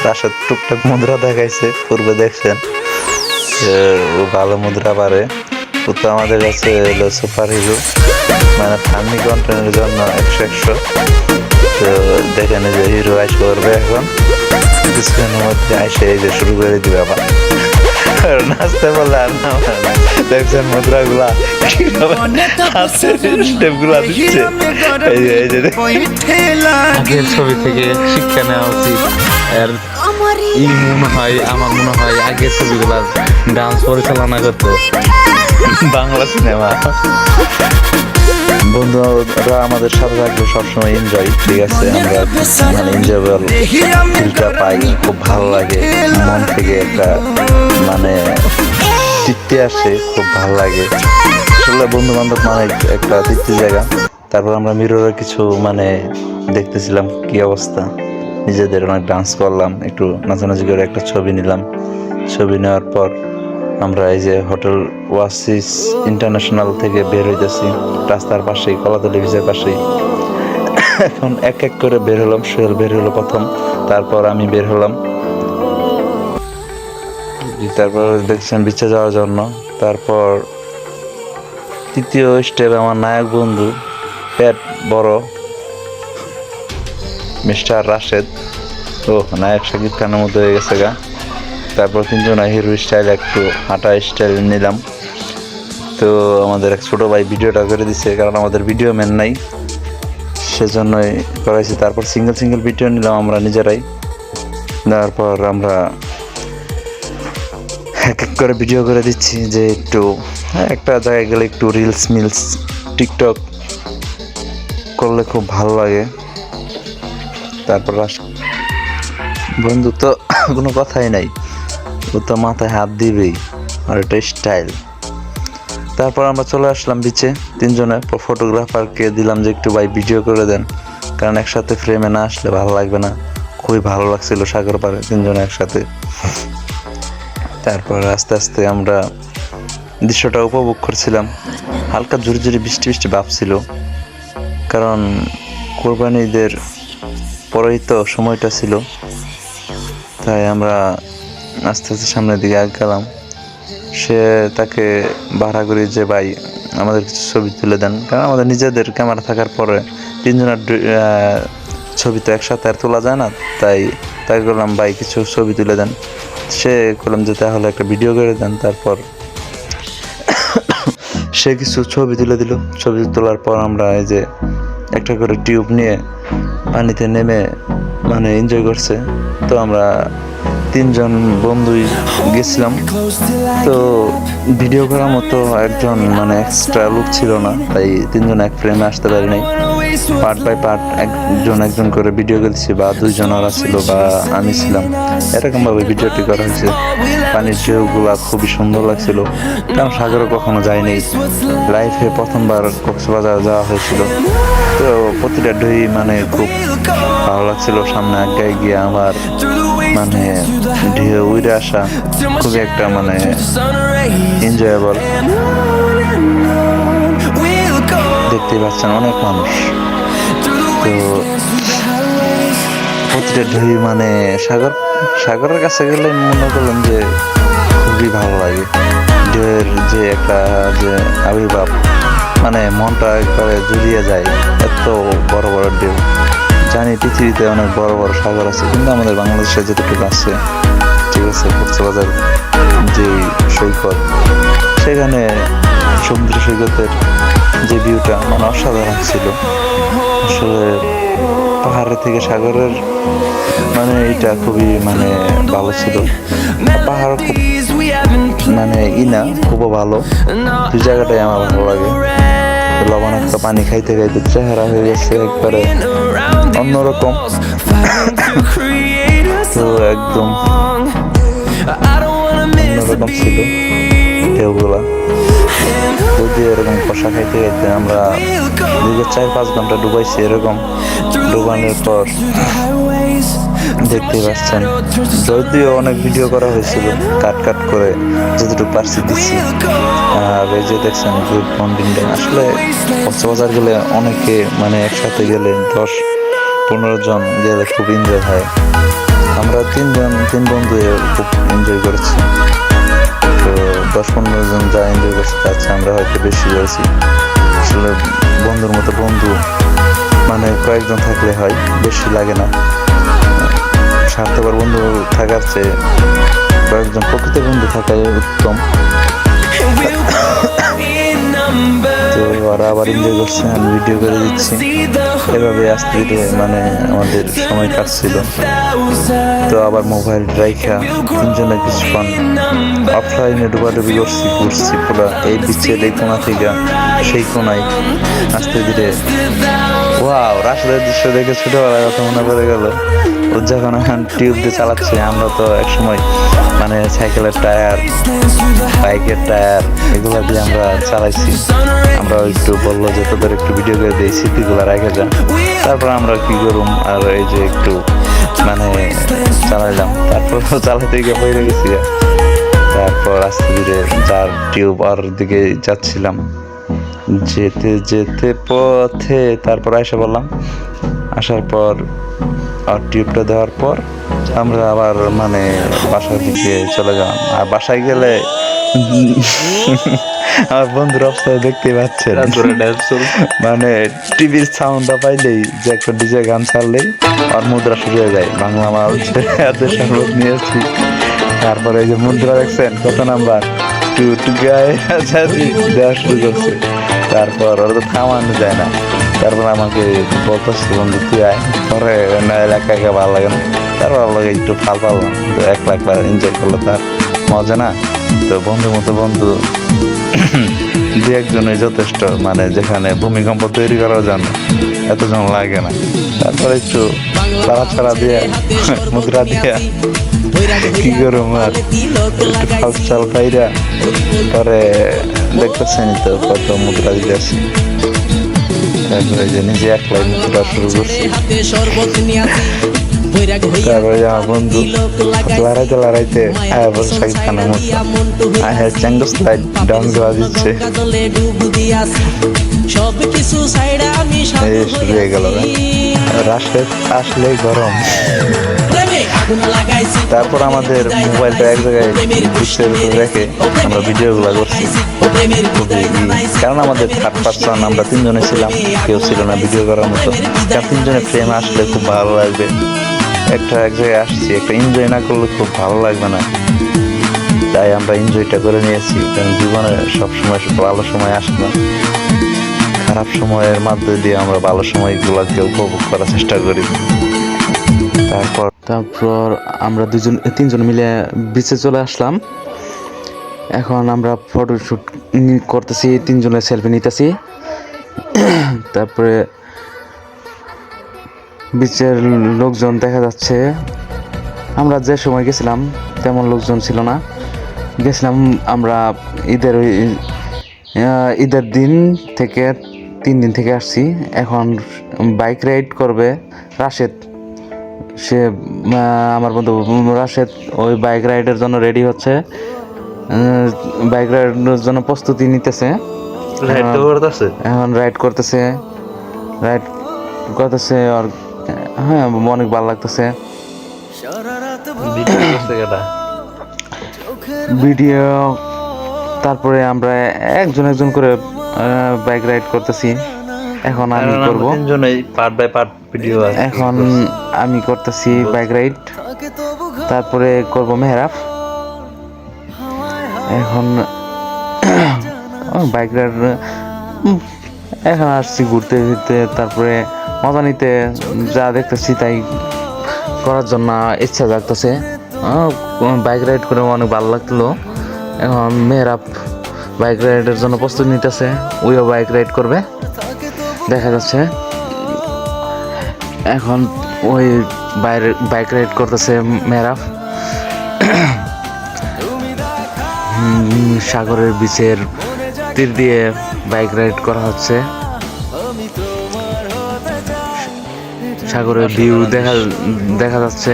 রাশেদ টুকটাক মুদ্রা দেখাইছে, পূর্বে দেখছেন ও ভালো মুদ্রা পারে। ও তো আমাদের কাছে এলো সুপার হিরো, মানে ফানি কন্টেন্টের জন্য 100 তো দেখেন যে হিরো আইস করবে এখন কিছুক্ষণের মধ্যে আইসে এই যে শুরু করে দিবে আবার নাচতে বললে। আর না দেখছেন মুদ্রাগুলা স্টেপগুলা দিচ্ছে। এই যে আগের ছবি থেকে শিক্ষা নেওয়া উচিত। আর আমার মনে হয় আগের ছবিগুলা ডান্স পরিচালনা করতো বাংলা সিনেমা। বন্ধুরা আমাদের সাথে থাকবে সবসময় এনজয়, ঠিক আছে। আমরা মানে এনজয়েবল ফিলটা পাই, খুব ভালো লাগে, মন থেকে একটা মানে তৃপ্তি আসে, খুব ভালো লাগে আসলে। বন্ধু বান্ধব মানে একটা তৃপ্তির জায়গা। তারপর আমরা মিররে কিছু মানে দেখতেছিলাম কি অবস্থা, নিজেদের অনেক ডান্স করলাম, একটু নাচানাচি করে একটা ছবি নিলাম। ছবি নেওয়ার পর আমরা এই যে হোটেল ওয়াসিস ইন্টারন্যাশনাল থেকে বের হইতেছি, রাস্তার পাশেই, কলাতলি বিচের পাশেই। এখন এক এক করে বের হলাম। সোহেল বের হলো প্রথম, তারপর আমি বের হলাম। তারপর দেখছেন বিচে যাওয়ার জন্য। তারপর তৃতীয় স্টেপ আমার নায়ক বন্ধু, পেট বড় মিস্টার রাশেদ, ও নায়ক শাকিব খানের মধ্যে হয়ে গেছে গা। তারপর 3 জন হিরো স্টাইল একটু হাঁটা স্টাইল নিলাম। তো আমাদের এক ছোটো ভাই ভিডিওটা করে দিছে, কারণ আমাদের ভিডিও ম্যান নাই, সেজন্যই করাইছি। তারপর সিঙ্গেল সিঙ্গেল ভিডিও নিলাম আমরা নিজেরাই, নেওয়ার পর আমরা এক এক করে ভিডিও করে দিচ্ছি, যে একটু একটা জায়গায় গেলে একটু রিলস মিলস টিকটক করলে খুব ভালো লাগে। তারপর বন্ধু তো কোনো কথাই নাই, ও তো মাথায় হাত দিবেই, আর এটা স্টাইল। তারপর আমরা চলে আসলাম বিচে তিনজনে। ফটোগ্রাফারকে দিলাম যে একটু ভাই ভিডিও করে দেন, কারণ একসাথে ফ্রেমে না আসলে ভালো লাগবে না। খুবই ভালো লাগছিল সাগর পাড়ে তিনজনে একসাথে। তারপর আস্তে আস্তে আমরা দৃশ্যটা উপভোগ করছিলাম। হালকা ঝুরি ঝুরি বৃষ্টি বৃষ্টি ভাব ছিল, কারণ কোরবানি ঈদের পরেই তো সময়টা ছিল। তাই আমরা আস্তে আস্তে সামনের দিকে গেলাম। সে তাকে ভাড়া করি যে ভাই আমাদের কিছু ছবি তুলে দেন, কারণ আমাদের নিজেদের ক্যামেরা থাকার পরে তিনজনের ছবি তো একসাথে আর তোলা যায় না। তাই তাকে বললাম ভাই কিছু ছবি তুলে দেন। সে করলাম যে তাহলে একটা ভিডিও করে দেন। তারপর সে কিছু ছবি তুলে দিল। ছবি তোলার পর আমরা এই যে একটা করে টিউব নিয়ে পানিতে নেমে মানে এনজয় করছে। তো আমরা তিনজন বন্ধুই গেছিলাম। তো ভিডিও করার মতো একজন মানে এক্সট্রা লুক ছিল না, তাই তিনজন এক ফ্রেমে আসতে পারি নাই। পার্ট বাই পার্ট একজন করে ভিডিও করেছি, বা দুইজন ওরা ছিল বা আমি ছিলাম, এরকমভাবে ভিডিওটি করা হয়েছে। পানির ঢেউগুলা খুবই সুন্দর লাগছিল, কারণ সাগরে কখনো যাইনি, লাইফে প্রথমবার কক্সবাজার যাওয়া হয়েছিল। তো প্রতিটা ঢেউই মানে খুব ভালো লাগছিল। সামনে আগায় গিয়ে আমার মানে ঢেউ উড়ে আসা খুবই একটা মানে এনজয়েবল। দেখতেই পাচ্ছেন অনেক মানুষ। তো প্রতিটা ঢেউ মানে সাগরের কাছে গেলে মনে করলাম যে খুবই ভালো লাগে। ঢেউয়ের যে একটা যে আবির্ভাব, মানে মনটা একবারে জুড়িয়ে যায়। এত বড় বড় ঢেউ। জানি পৃথিবীতে অনেক বড় বড় সাগর আছে, কিন্তু আমাদের বাংলাদেশে যেটুকু আছে, ঠিক আছে, কক্সবাজার যে সৈকত, সেখানে সমুদ্র সৈকতের যে ভিউটা মানে অসাধারণ ছিল। আসলে পাহাড়ের থেকে সাগরের মানে এটা খুবই মানে ভালো ছিল। পাহাড় খুব মানে খুবও ভালো। দুই জায়গাটাই আমার ভালো লাগে। লবণাক্ত পানি খাইতে খাইতে চেহারা হয়ে গেছে একবারে অন্যরকম। তো একদম অন্যরকম ছিল ঢেউগুলা। যদি এরকম কষা খাইতে খাইতে আমরা 4-5 ঘন্টা ডুবাইছি। এরকম ডুবানোর পর দেখতে পাচ্ছেন, যদিও অনেক ভিডিও করা হয়েছিল, কাট করে যতটুকু পারছি দিচ্ছি। আর এই যে দেখছেন গ্রুপ বন্ডিংটা, আসলে কক্সবাজার গেলে অনেকে মানে একসাথে গেলে 10-15 জন গেলে খুব এনজয় হয়। আমরা তিন বন্ধু খুব এনজয় করেছি। তো 10-15 জন যা এনজয় করছি তার চেয়ে আমরা হয়তো বেশি করেছি। আসলে বন্ধুর মতো বন্ধু মানে কয়েকজন থাকলে হয়, বেশি লাগে না। স্বার্থপর বন্ধু থাকার চেয়ে কয়েকজন প্রকৃত বন্ধু থাকাই উত্তম। তো ওরা আবার এনজয় করছে, আমি ভিডিও করে দিচ্ছি। এভাবে আস্তে ধীরে মানে আমাদের সময় কাটছিল। তো আবার মোবাইল রাইখা তিনজনে কিছুক্ষণ অফলাইনে ডুবাডুবি ঘুরছি পুরো এই বিচের এই কোণা থেকে সেই কোণায় আস্তে ধীরে। ওয়াও, রাস্তার দৃশ্য দেখে ছোটবেলার কথা মনে পড়ে গেল। ও যখন এখন টিউব দিয়ে চালাচ্ছে, আমরা তো একসময় মানে সাইকেলের টায়ার, বাইকের টায়ার এগুলো দিয়ে আমরা চালাইছি। আমরা একটু বললো যে তোদের একটু ভিডিও করে দিই, স্মৃতিগুলো রেখে যা। তারপর আমরা কি করুম, আর এই যে একটু মানে চালাইলাম। তারপর চালাইতে গিয়ে পড়ে গেছি। তারপর আস্তে ধীরে যার টিউব আর দিকে যাচ্ছিলাম, যেতে যেতে পথে তারপর এসে বললাম। আসার পর আর টিউবটা দেওয়ার পর আমরা আবার মানে বাসার দিকে চলে গেলাম। আর বাসায় গেলে আমার বন্ধুর অবস্থা দেখতে পাচ্ছেন, মানে টিভির সাউন্ডটা পাইলেই যে একটা ডিজে গান ছাড়লেই আর মুদ্রা শুরু হয়ে যায়। বাংলা মাল এত শরবত নিয়েছি। তারপরে এই যে মুদ্রা দেখছেন কত নাম্বার, একটু একটু গায়ে নাচানাচি দেওয়া শুরু করছে। তারপর ওরা তো থামানো যায় না। তারপর আমাকে বলতেছে বন্ধু তুই আয়, পরে না একা একা ভালো লাগে না, তার ভালো লাগে একটু ফাল পারলাম, তো একলা একলা এনজয় করলো তার মজা না। তো বন্ধুর মতো বন্ধু দু একজনের যথেষ্ট, মানে যেখানে ভূমিকম্প তৈরি করার জন্য এতজন লাগে না। তারপর একটু তাড়া দিয়ে মুদ্রা দিয়া কি করুম আর একটু ফাল চাল পাইরা পরে দেখতেছেন তো কত মুদ্রা দিতেছি। তারপরে যে নিজে একলাই মুদ্রা শুরু করছি। তারপরে আমার বন্ধু লড়াইতে বসে শাকিব খানের মুদ্রা চ্যাঙ্গস লাইট ডাউন দেওয়া দিচ্ছে। এই শুরু হয়ে গেল রাশে আসলে গরম। তারপর আমাদের মোবাইলটা এক জায়গায় ডিসপ্লের উপরে রেখে আমরা ভিডিওগুলো করছি। কারণ আমাদের থার্ড পার্সন, আমরা তিনজনে ছিলাম, কেউ ছিল না ভিডিও করার মতো। কারণ তিনজনের ফ্রেম আসলে খুব ভালো লাগবে। এক জায়গায় আসছি, একটা এনজয় না করলে খুব ভালো লাগবে না। তাই আমরা এনজয়টা করে নিয়েছি, কারণ জীবনে সবসময় ভালো সময় আসে না। খারাপ সময়ের মাধ্যমে দিয়ে আমরা ভালো সময়গুলোকে উপভোগ করার চেষ্টা করি। তারপর আমরা তিনজন মিলে বিচে চলে আসলাম। এখন আমরা ফটোশ্যুট করতেছি, তিনজনের সেলফি নিতেছি। তারপরে বিচের লোকজন দেখা যাচ্ছে। আমরা যে সময় গেছিলাম তেমন লোকজন ছিল না। গেছিলাম আমরা ঈদের দিন থেকে 3 দিন থেকে আসছি। এখন বাইক রাইড করবে রাশেদ। সে আমার বন্ধু রাশেদ ওই বাইক রাইডের জন্য রেডি হচ্ছে, বাইক রাইডের জন্য প্রস্তুতি নিতেছে। এখন রাইড করতেছে আর হ্যাঁ অনেক ভালো লাগতেছে ভিডিও। তারপরে আমরা একজন করে বাইক রাইড করতেছি। এখন আমি করব, পার্ট বাই পার্ট ভিডিও। এখন আমি করতেছি বাইক রাইড, তারপরে করব মেহরাব। এখন বাইক রাইড এখন আসছি ঘুরতে ফিরতে, তারপরে মজা নিতে, যা দেখতেছি তাই করার জন্য ইচ্ছা জাগতেছে। বাইক রাইড করে অনেক ভালো লাগলো। এখন মেহরাব বাইক রাইডের জন্য প্রস্তুতি নিতেছে, ওইও বাইক রাইড করবে দেখা যাচ্ছে। এখন ওই বাইক রাইড করতেছে মেহরাব। সাগরের বিচের তীর দিয়ে বাইক রাইড করা হচ্ছে। সাগরের ভিউ দেখা যাচ্ছে।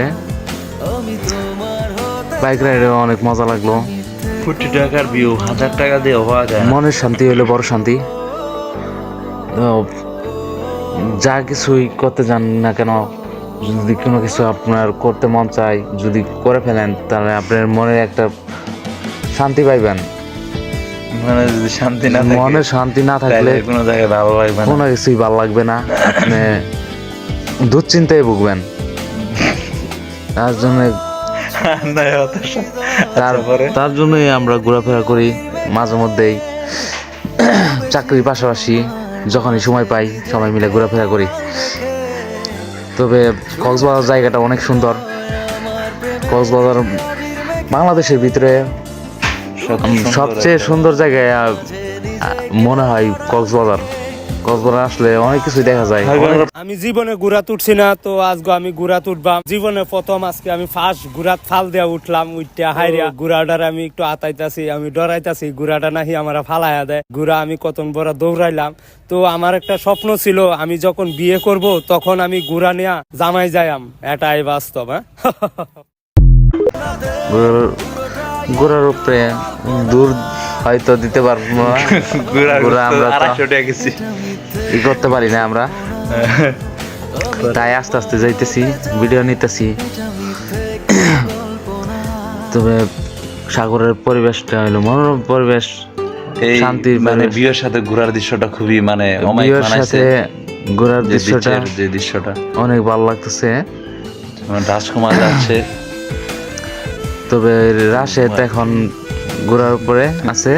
বাইক রাইডে অনেক মজা লাগলো। কোটি টাকার ভিউ 1000 টাকা দিয়ে হওয়া যায়। মনের শান্তি হলো বড় শান্তি। যা কিছুই করতে যান না কেন, যদি কোনো কিছু আপনার করতে মন চায়, যদি করে ফেলেন, তাহলে আপনার মনে একটা শান্তি পাইবেন। মানে যদি শান্তি না থাকে, মনে শান্তি না থাকলে কোনো জায়গায় ভালো লাগবে না, কোনো কিছুই ভালো লাগবে না। আপনি দুশ্চিন্তায় ভুগবেন। তার জন্য তার জন্যই আমরা ঘোরাফেরা করি মাঝে মধ্যেই। চাকরির পাশাপাশি যখনই সময় পাই সবাই মিলে ঘোরাফেরা করি। তবে কক্সবাজার জায়গাটা অনেক সুন্দর। কক্সবাজার বাংলাদেশের ভিতরে সবচেয়ে সুন্দর জায়গায় মনে হয় কক্সবাজার আসলে অনেক কিছু দেখা যায়। আমি জীবনে গুড়া তুটছি না, তো আজকে আমি গুড়া তুটবাম। জীবনে প্রথম আজকে আমি ফার্স্ট গুড়াত ফাল দিয়া উঠলাম। উঠটা হাইরিয়া গুড়াটার আমি একটু আতাইতাছি, আমি ডরাইতাছি গুড়াটা নাহি আমার ফালাইয়া দেয়। গুড়া আমি কত বড় দৌড়াইলাম। তো আমার একটা স্বপ্ন ছিল, আমি যখন বিয়ে করব তখন আমি গুড়া নিয়া জামাই যাইম। এটাই বাস্তব। হ্যাঁ, গুড়ার উপরে দূর হয়তো দিতে পারবো না। গুড়া আমরা ই করতে পারি না আমরা, তাই আস্তে আস্তে যাইতেছি, ভিডিও নিতেছি। তবে সাগরের পরিবেশটা হলো মনোরম পরিবেশ, শান্তি। মানে বিয়ের সাথে ঘোরার দৃশ্যটা খুবই মানে বিয়ের সাথে ঘোরার যে দৃশ্যটা অনেক ভালো লাগতেছে। রাজকুমার যাচ্ছে। তবে রাশেদ এখন ঘোড়ার উপরে আছে।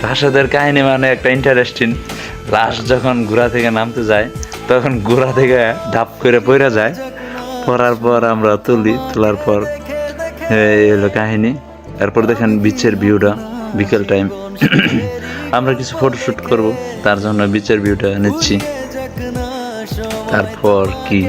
রাশেদের কাহিনী মানে একটা ইন্টারেস্টিং। লাস্ট যখন ঘোড়া থেকে নামতে যায় তখন ঘোড়া থেকে ধাপ করে পড়ে যায়, পড়ার পর আমরা তোলার পর এই হলো কাহিনী। এরপর দেখেন বিচের ভিউটা বিকেল টাইম। আমরা কিছু ফটোশ্যুট করব, তার জন্য বিচের ভিউটা নিচ্ছি। তারপর কি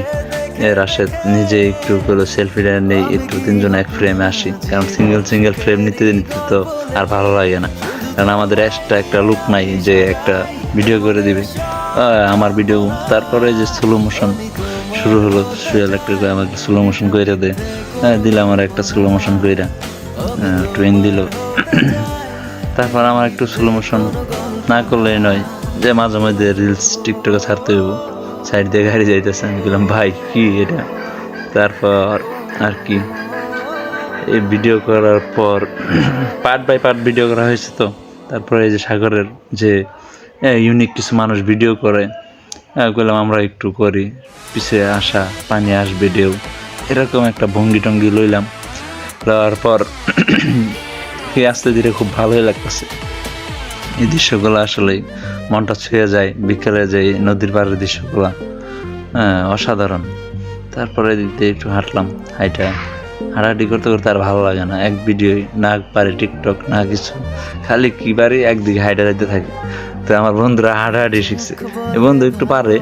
রাশেদ নিজে একটু করে সেলফিটা নেই, একটু তিনজন এক ফ্রেমে আসি, কারণ সিঙ্গেল ফ্রেম নিতে নিতে তো আর ভালো লাগে না, কারণ আমাদের এক্সট্রা একটা লুক নাই যে একটা ভিডিও করে দিবে আমার ভিডিও। তারপরে যে স্লো মোশন শুরু হলো, সুয়েল একটা করে আমাকে স্লো মোশন করে দেয়, দিলাম আমার একটা স্লো মোশন কইরা, টুইন দিল। তারপর আমার একটু স্লো মোশন না করলেই নয়, যে মাঝে মধ্যে রিলস টিকটকে ছাড়তে হইব। সাইড দিয়ে গাড়ি যাইতেছে, আমি বললাম ভাই কি এটা। তারপর আর কি এই ভিডিও করার পর পার্ট বাই পার্ট ভিডিও করা হয়েছে তো। তারপরে এই যে সাগরের যে ইউনিক কিছু মানুষ ভিডিও করে, বললাম আমরা একটু করি, পিছিয়ে আসা পানি আসবে ঢেউ, এরকম একটা ভঙ্গি টঙ্গি লইলাম। লওয়ার পর কি আস্তে ধীরে খুব ভালোই লাগতেছে এই দৃশ্যগুলো, আসলেই মনটা ছুঁয়ে যায়। বিকেলে যে নদীর পাড়ের দৃশ্যগুলো অসাধারণ। তারপরে দিতে একটু হাঁটলাম, হাঁটাহাঁটি করতে করতে আর ভালো লাগে না, এক ভিডিও না পারে টিকটক না কিছু, খালি কি পারি একদিকে হাইটা যাইতে থাকে। তো আমার বন্ধুরা হাঁটাহাঁটি শিখছে, এই বন্ধু একটু পারে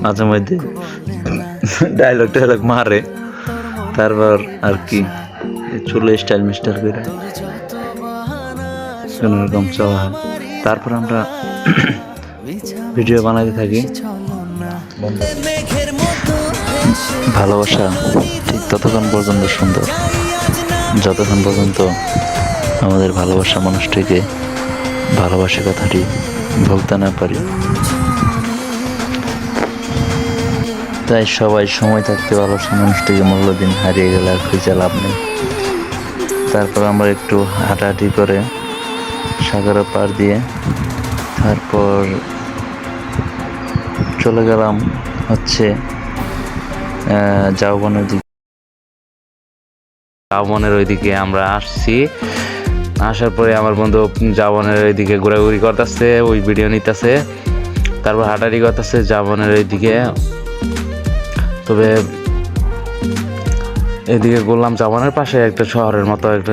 মাঝে মধ্যে ডায়লগ মারে। তারপর আর কি চলে স্টাইল মিস্টাইল করে কোনোরকম চলা হয়। তারপর আমরা ভিডিও বানাতে থাকি। ভালোবাসা ঠিক ততক্ষণ পর্যন্ত সুন্দর যতক্ষণ পর্যন্ত আমাদের ভালোবাসা মানুষটিকে ভালোবাসা কথাটি বলতে না পারি। তাই সবাই সময় থাকতে ভালোবাসা মানুষটিকে মূল্য দিন, হারিয়ে গেলে আর খুঁজে লাভ নেই। তারপর আমরা একটু হাঁটাহাঁটি করে সাগরের পাড় দিয়ে তারপর চলে গেলাম হচ্ছে ঝাউবনের দিকে। ঝাউবনের ওইদিকে আমরা আসছি, আসার পরে আমার বন্ধু ঝাউবনের ওইদিকে ঘোরাঘুরি করতেছে, ওই ভিডিও নিতেছে। তারপর হাঁটাহাঁটি করতেছে ঝাউবনের ওইদিকে। তবে এদিকে বললাম ঝাউবনের পাশে একটা শহরের মতো একটা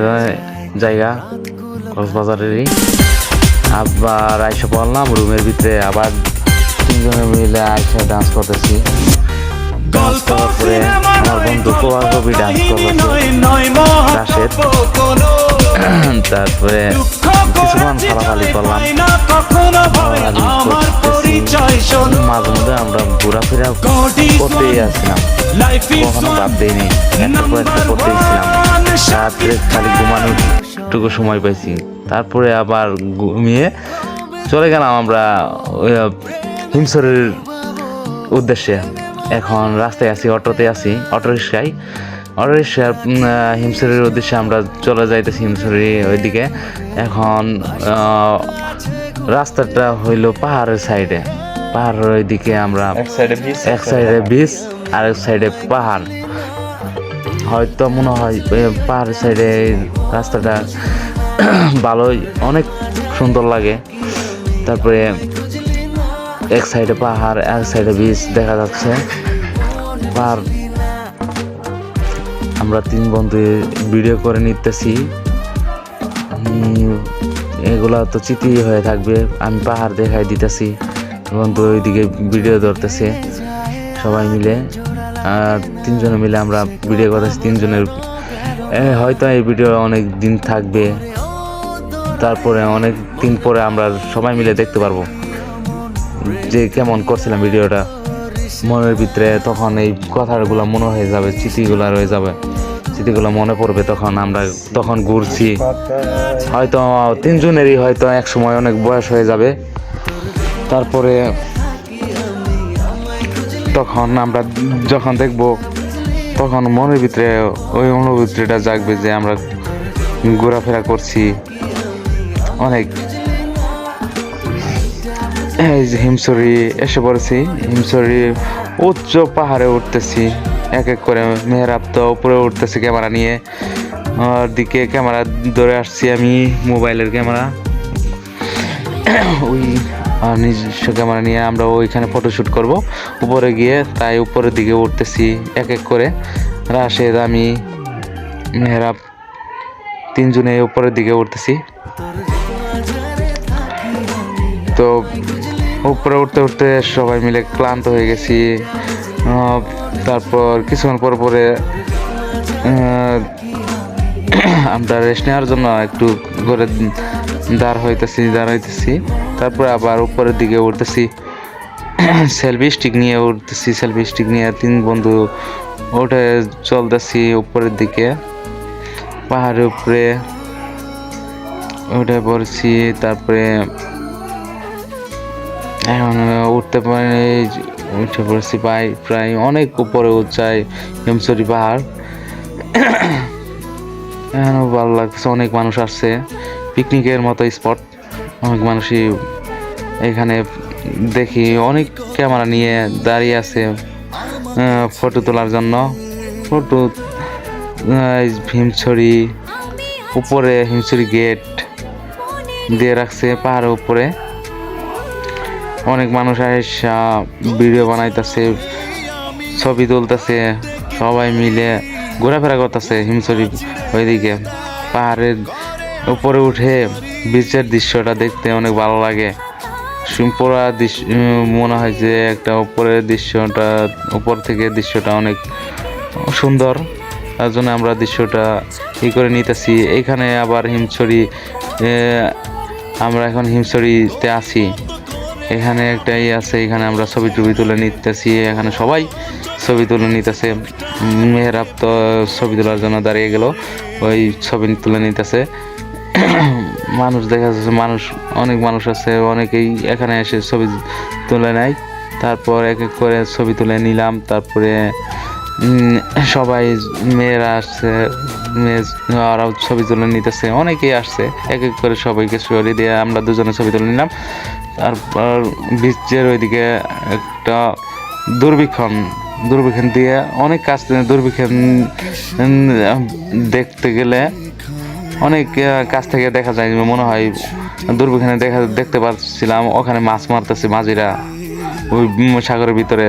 জায়গা, কক্সবাজারেরই। আবার আইসা পড়লাম রুমের ভিতরে, আবার তিনজনে মিলে আইসা ডান্স করতেছি। ডান্স করার পরে আমার বন্ধু কবি ডান্স করতেছে রাশেদ। তারপরে কিছুক্ষণ ফালাফালি করলাম, মাঝে মধ্যে আমরা ঘোরাফেরা করতেই আসছিলাম, কখনো বাদ দিইনি, একটার পর একটা করতেই ছিলাম। রাত্রে খালি ঘুমানোর টুকু সময় পাইছি। তারপরে আবার ঘুমিয়ে চলে গেলাম আমরা হিমসরের উদ্দেশ্যে। এখন রাস্তায় আছি, অটোতে আছি, অটো রিক্সা হিমসরের উদ্দেশ্যে আমরা চলে যাইতেছি হিমসরি ওইদিকে। এখন রাস্তাটা হইলো পাহাড়ের সাইডে, পাহাড়ের ওইদিকে আমরা এক সাইডে বিচ আর এক সাইডে পাহাড়। হয়তো মনে হয় পাহাড়ের সাইডে রাস্তাটা ভালোই অনেক সুন্দর লাগে। তারপরে এক সাইডে পাহাড় এক সাইডে বিচ দেখা যাচ্ছে। পাহাড় আমরা তিন বন্ধু ভিডিও করে নিতেছি, এগুলা তো স্মৃতি হয়ে থাকবে। আমি পাহাড় দেখাই দিতেছি, বন্ধু ওইদিকে ভিডিও ধরতেছে, সবাই মিলে তিনজনে মিলে আমরা ভিডিও করতেছি। তিনজনের হয়তো এই ভিডিও অনেক দিন থাকবে, তারপরে অনেক দিন পরে আমরা সবাই মিলে দেখতে পারবো যে কেমন করছিলাম ভিডিওটা। মনের ভিতরে তখন এই কথাগুলো মনে হয়ে যাবে, স্মৃতিগুলো রয়ে যাবে, স্মৃতিগুলো মনে পড়বে। তখন ঘুরছি, হয়তো তিনজনেরই হয়তো এক সময় অনেক বয়স হয়ে যাবে। তারপরে তখন আমরা যখন দেখবো তখন মনের ভিতরে ওই অনুভূতিটা জাগবে যে আমরা ঘোরাফেরা করছি অনেক। এই যে হিমসরি এসে পড়েছি, হিমসরি উচ্চ পাহাড়ে উঠতেছি, এক এক করে মেহরাব তো উপরে উঠতেছি ক্যামেরা নিয়ে, দিকে ক্যামেরা ধরে আসছি আমি, মোবাইলের ক্যামেরা। ওই নিজস্ব ক্যামেরা নিয়ে আমরা ওইখানে ফটোশ্যুট করব উপরে গিয়ে, তাই উপরের দিকে উঠতেছি এক এক করে। রাশেদ, আমি, মেহরাব তিনজনে উপরের দিকে উঠতেছি। তো উপরে উঠতে উঠতে সবাই মিলে ক্লান্ত হয়ে গেছি। তারপর কিছুক্ষণ পর পরে আমরা রেস্ট নেওয়ার জন্য একটু করে দাঁড়াইতেছি। তারপরে আবার উপরের দিকে উঠতেছি, সেলফি স্টিক নিয়ে 3 বন্ধু উঠে চলতেছি উপরের দিকে। পাহাড়ের উপরে উঠে পড়ছি। তারপরে এখন উঠে পড়ছি প্রায় অনেক উপরে উচ্চায় হিমছড়ি পাহাড়। এখনও ভালো লাগছে, অনেক মানুষ আসছে, পিকনিকের মতো স্পট। অনেক মানুষই এখানে দেখি অনেক ক্যামেরা নিয়ে দাঁড়িয়ে আছে ফটো তোলার জন্য। ফটো হিমছড়ি উপরে, হিমছড়ি গেট দিয়ে রাখছে পাহাড়ের উপরে। অনেক মানুষ এসে ভিডিও বানাইতেছে, ছবি তুলতেছে, সবাই মিলে ঘোরাফেরা করতেছে হিমছড়ি ওইদিকে। পাহাড়ের উপরে উঠে বিচের দৃশ্যটা দেখতে অনেক ভালো লাগে। পুরো দৃশ্য মনে হয় যে একটা উপর থেকে দৃশ্যটা অনেক সুন্দর। তার জন্য আমরা দৃশ্যটা করে নিতেছি। এখানে আবার আমরা এখন হিমছড়িতে আছি। এখানে একটাই আছে, এখানে আমরা ছবি তুলে নিতেছি। এখানে সবাই ছবি তুলে নিতেছে। মেহরাব তো ছবি তোলার জন্য দাঁড়িয়ে গেল, ওই ছবি তুলে নিতেছে। মানুষ দেখা যাচ্ছে, অনেক মানুষ আছে, অনেকেই এখানে এসে ছবি তুলে নেয়। তারপর এক এক করে ছবি তুলে নিলাম। তারপরে সবাই মেয়েরা আসছে, ওরাও ছবি তুলে নিতেছে। অনেকেই আসছে, এক এক করে সবাইকে সরিয়ে দিয়ে আমরা দুজনে ছবি তুলে নিলাম। তারপর বিচের ওইদিকে একটা দূরবীক্ষণ দিয়ে অনেক কাছ থেকে দূরবীক্ষণ দেখতে গেলে অনেক কাছ থেকে দেখা যায়। মনে হয় দূরবীক্ষণে দেখতে পাচ্ছিলাম ওখানে মাছ মারতেছে মাঝিরা, ওই সাগরের ভিতরে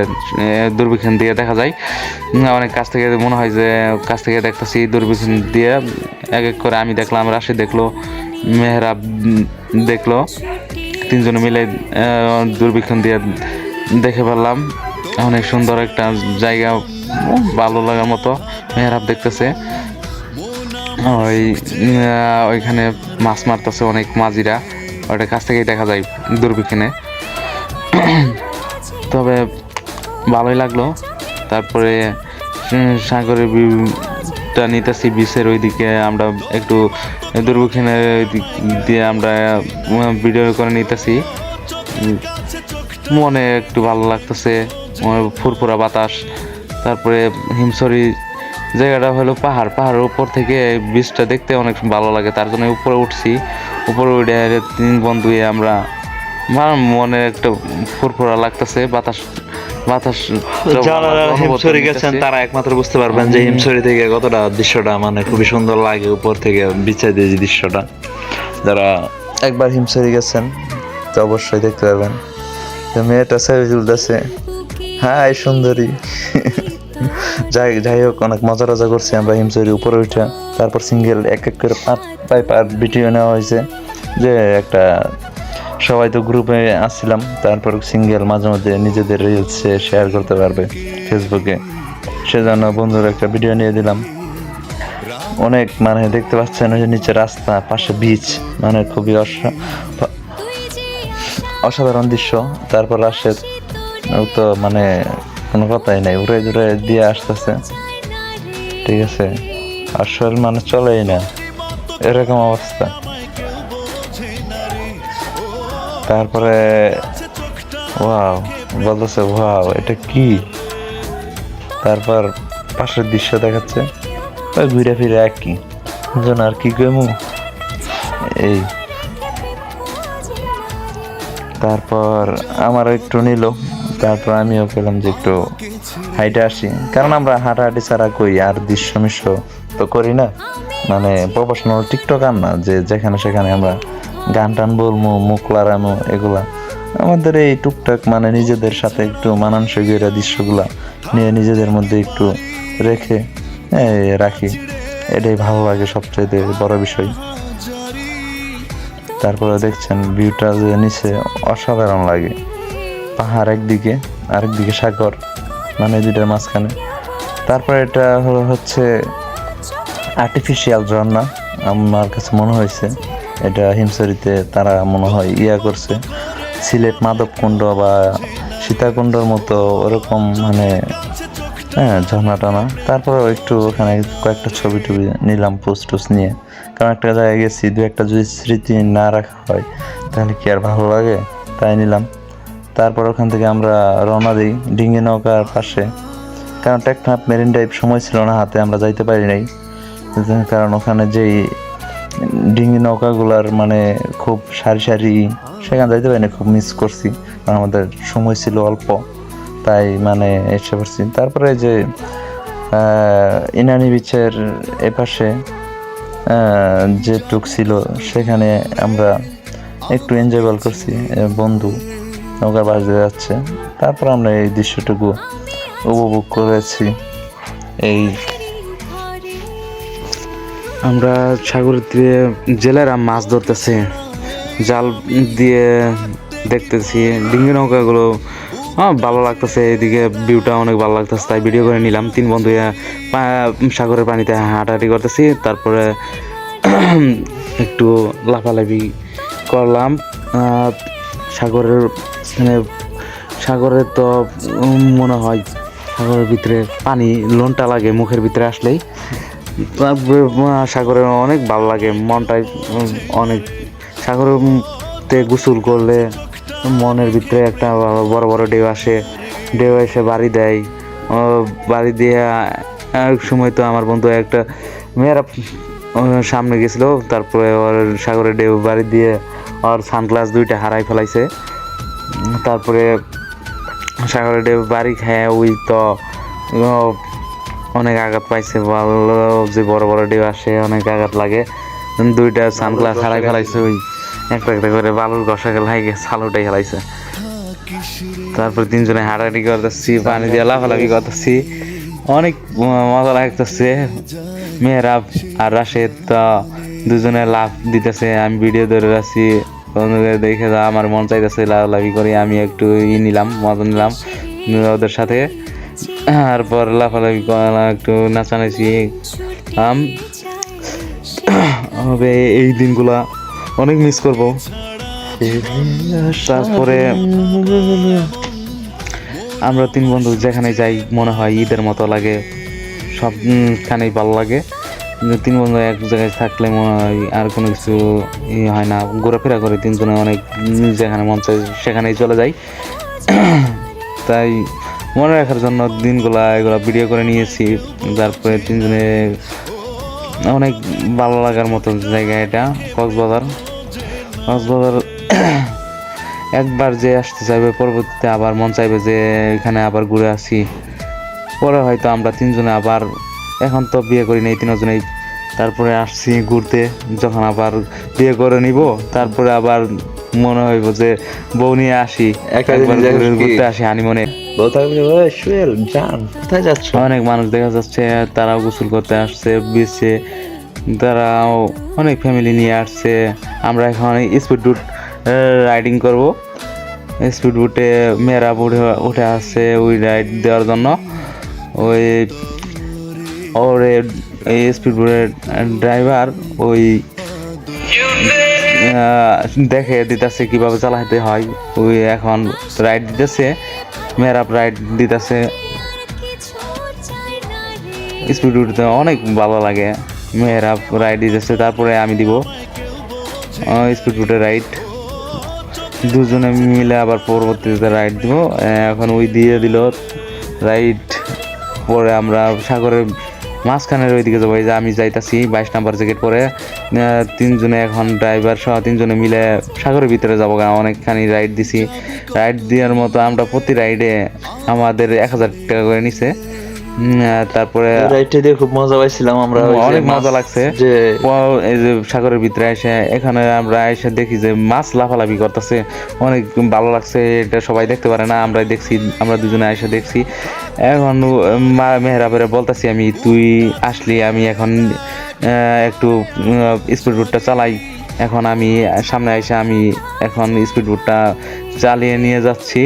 দূরবীক্ষণ দিয়ে দেখা যায়। অনেক কাছ থেকে মনে হয় যে কাছ থেকে দেখতেছি দূরবীক্ষণ দিয়ে। এক এক করে আমি দেখলাম, রাশিদ দেখলো, মেহরাব দেখলো, 3 জনে মিলে দূরবীক্ষণ দিয়ে দেখে পেলাম। অনেক সুন্দর একটা জায়গা, ভালো লাগার মতো। মেহরাব দেখতেছে ওইখানে মাছ মারতেছে অনেক মাঝিরা, ওটা কাছ থেকেই দেখা যায় দূরবীক্ষণে। তবে ভালোই লাগলো। তারপরে সাগরের ভিউটা নিতেছি, বিচের ওইদিকে আমরা একটু দূরবীক্ষণের দিয়ে আমরা ভিডিও করে নিতেছি। মনে একটু ভালো লাগতেছে, ফুরফুরা বাতাস। তারপরে হিমছড়ি জায়গাটা হলো পাহাড়ের উপর থেকে বীজটা দেখতে অনেক ভালো লাগে, তার জন্য উপরে উঠছি। উপরে উঠে 3 বন্ধু আমরা, মনে একটা ফুরফুরা লাগতেছে। বাতাস যারা হিমছড়ি গেছেন তারা একমাত্র বুঝতে পারবেন যে হিমছড়ি থেকে কতটা দৃশ্যটা মানে খুবই সুন্দর লাগে উপর থেকে বিচের যে দৃশ্যটা। যারা একবার হিমছড়ি গেছেন তো অবশ্যই দেখতে পারবেন। মেয়েটা ছবি তুলতেছে, হাই সুন্দরী। যাই হোক, অনেক মজা করছি আমরা হিমছড়ি উপরে উঠে। তারপর সিঙ্গেল এক এক করে পার্ট ভিডিও নেওয়া হয়েছে, যে একটা সবাই তো গ্রুপে আসছিলাম। তারপর সিঙ্গেল মাঝে মধ্যে নিজেদের রিলসে শেয়ার করতে পারবে ফেসবুকে, সেজন্য বন্ধুর একটা ভিডিও নিয়ে দিলাম। অনেক মানে দেখতে পাচ্ছেন ওই যে নিচে রাস্তা, পাশে বিচ, মানে খুবই অসাধারণ দৃশ্য। তারপর রাশেদ তো মানে কোনো কথাই নাই, উড়ে দিয়ে আসতেছে। ঠিক আছে, আসল মানে চলেই না, এরকম অবস্থা। তারপরে ওয়াও বলতেছে, ওয়াও এটা কি। তারপর পাশের দৃশ্য দেখাচ্ছে, ওই ঘুরে ফিরে একই জন, আর কি কইমু এই। তারপর আমার একটু নিল, তারপর আমিও পেলাম যে একটু হাইটে আসি, কারণ আমরা হাঁটাহাঁটি ছাড়া কই আর দৃশ্য মিশ্র তো করি না। মানে প্রফেশনাল টিকটকার না যে যেখানে সেখানে আমরা গান টান বলবো, মুখ লাগানো, এগুলা আমাদের এই টুকটাক মানে নিজেদের সাথে একটু মানানসই করে দৃশ্যগুলা নিয়ে নিজেদের মধ্যে একটু রেখে রাখি, এটাই ভালো লাগে সবচেয়ে বড় বিষয়। তারপরে দেখছেন ভিউটা যে নিচে অসাধারণ লাগে, পাহাড় একদিকে আরেকদিকে সাগর, মানে দুইটার মাঝখানে। তারপরে এটা হচ্ছে আর্টিফিশিয়াল ঝর্ণা, আমার কাছে মনে হয়েছে এটা হিমছড়িতে তারা মনে হয় করছে, সিলেট মাধবকুণ্ড বা সীতাকুণ্ডর মতো ওরকম মানে ঝর্ণা টানা। তারপরে একটু ওখানে কয়েকটা ছবি টবি নিলাম পোস্ট টোস্ট নিয়ে, কারণ একটা জায়গায় গেছি, দু একটা যদি স্মৃতি না রাখা হয় তাহলে কি আর ভালো লাগে, তাই নিলাম। তারপর ওখান থেকে আমরা রওনা দিই ডিঙ্গি নৌকার পাশে, কারণ টেকনাফ মেরিন ড্রাইভ সময় ছিল না হাতে, আমরা যাইতে পারি নাই, কারণ ওখানে যেই ডিঙ্গি নৌকাগুলার মানে খুব সারি সারি, সেখানে যাইতে পারি না, খুব মিস করছি, কারণ আমাদের সময় ছিল অল্প, তাই মানে এসে পড়ছি। তারপরে যে ইনানি বিচের এপাশে যেটুক ছিল সেখানে আমরা একটু এনজয়েবল করছি, বন্ধু নৌকার বাস দিয়ে যাচ্ছে, তারপর আমরা এই দৃশ্যটুকু উপভোগ করেছি। এই আমরা সাগর দিয়ে জেলেরা মাছ ধরতেছে, জাল দিয়ে দেখতেছি ডিঙ্গি নৌকাগুলো, ভালো লাগতেছে, এদিকে ভিউটা অনেক ভালো লাগতেছে, তাই ভিডিও করে নিলাম। 3 বন্ধু সাগরের পানিতে হাঁটাহাঁটি করতেছি, তারপরে একটু লাফালাফি করলাম। সাগরের মানে সাগরে তো মনে হয় সাগরের ভিতরে পানি লোনটা লাগে মুখের ভিতরে আসলেই, সাগরে অনেক ভালো লাগে, মনটাই অনেক, সাগরেতে গোসল করলে মনের ভিতরে একটা বড় বড় ঢেউ আসে, ঢেউ এসে বাড়ি দেয়, বাড়ি দিয়ে এক সময় তো আমার বন্ধু একটা মেয়েরা সামনে গেছিলো, তারপরে ওর সাগরে ঢেউ বাড়ি দিয়ে ওর সানগ্লাস 2টা হারাই ফেলাইছে। তারপরে সাগরে ঢেউ বাড়ি খায়, ওই তো অনেক আঘাত পাইছে, ভালো যে বড় বড় ঢেউ আসে অনেক আঘাত লাগে, 2টা সানগ্লাস হারাই ফেলাইছে, ওই একটা একটা করে বালুর ঘষা লাগে ছালুটাই খেলাইছে। তারপর 3 জনে হাঁটাহাঁটি করতেছি, পানি দিয়ে লাফালাফি করতেছি, অনেক মজা লাগতেছে। মেহরাব আর রাশেদ তো 2 জনে লাফ দিতেছে, আমি ভিডিও ধরে রাখছি, দেখে আমার মন চাইতেছে লাফালাফি করি, আমি একটু নিলাম, মজা নিলাম ওদের সাথে। তারপর লাফালাফি করলাম, একটু নাচানাচি হবে, এই দিনগুলা অনেক মিস করব। তারপরে আমরা 3 বন্ধু যেখানে যাই মনে হয় ঈদের মতো লাগে, সবখানেই ভালো লাগে। 3 বন্ধু এক জায়গায় থাকলে মনে হয় আর কোনো কিছু হয় না, ঘোরাফেরা করে 3 জনে অনেক, যেখানে মন চায় সেখানেই চলে যাই। তাই মনে রাখার জন্য এগুলা ভিডিও করে নিয়েছি। তারপরে 3 জনে অনেক ভালো লাগার মতো জায়গা এটা কক্সবাজার। একবার যে আসতে চাইবে, পরবর্তীতে আবার মন চাইবে যে এখানে আবার ঘুরে আসি। পরে হয়তো আমরা 3 জনে আবার, এখন তো বিয়ে করি নাই 3 জনেই, তারপরে আসছি ঘুরতে, যখন আবার বিয়ে করে নিব তারপরে আবার মনে হইব যে বউ নিয়ে আসি, একবার ঘুরতে আসি হানিমুনে। অনেক মানুষ দেখা যাচ্ছে তারাও গোসল করতে আসছে বিচে, তারাও অনেক ফ্যামিলি নিয়ে আসছে। আমরা এখন স্পিড বোট রাইডিং করব, স্পিড বোটে মেয়েরা উঠে আসছে ওই রাইড দেওয়ার জন্য। ওই এই স্পিড বোটের ড্রাইভার ওই দেখে দিতেছে কিভাবে চালাতে হয়, ওই এখন রাইড দিতেছে, মেয়েরা রাইড দিতেছে। স্পিড উঠতে অনেক ভালো লাগে, মেয়েরা রাইড দিতেছে, তারপরে আমি দিব স্পিড বোটের রাইড, 2 জনে মিলে আবার পরবর্তীতে রাইড দিব। এখন ওই দিয়ে দিল রাইড, পরে আমরা সাগরের মাঝখানের ওইদিকে যাবো, এই যে আমি যাইতাছি 22 নাম্বার জ্যাকেট পরে, 3 জনে এখন ড্রাইভার সহ 3 জনে মিলে সাগরের ভিতরে যাবো। অনেকখানি রাইড দিছি, রাইড দেওয়ার মতো আমরা প্রতি রাইডে আমাদের 1000 টাকা করে নিছে, তারপরে রাইডটা দিয়ে খুব মজা পাইছিলাম আমরা। ওই যে অনেক মাছ মজা লাগছে যে এই যে সাগরের ভিতরে এসে এখানে আমরা এসে দেখি যে মাছ লাফালাফি করতেছে, অনেক ভালো লাগছে। এটা সবাই দেখতে পারে না, আমরা দেখছি, আমরা দুজনে এসে দেখছি। এখন মেহরাবের বলতেছি আমি, তুই আসলি, আমি এখন একটু স্পিড বোটটা চালাই। এখন আমি সামনে এসে আমি এখন স্পিড বোটটা চালিয়ে নিয়ে যাচ্ছি।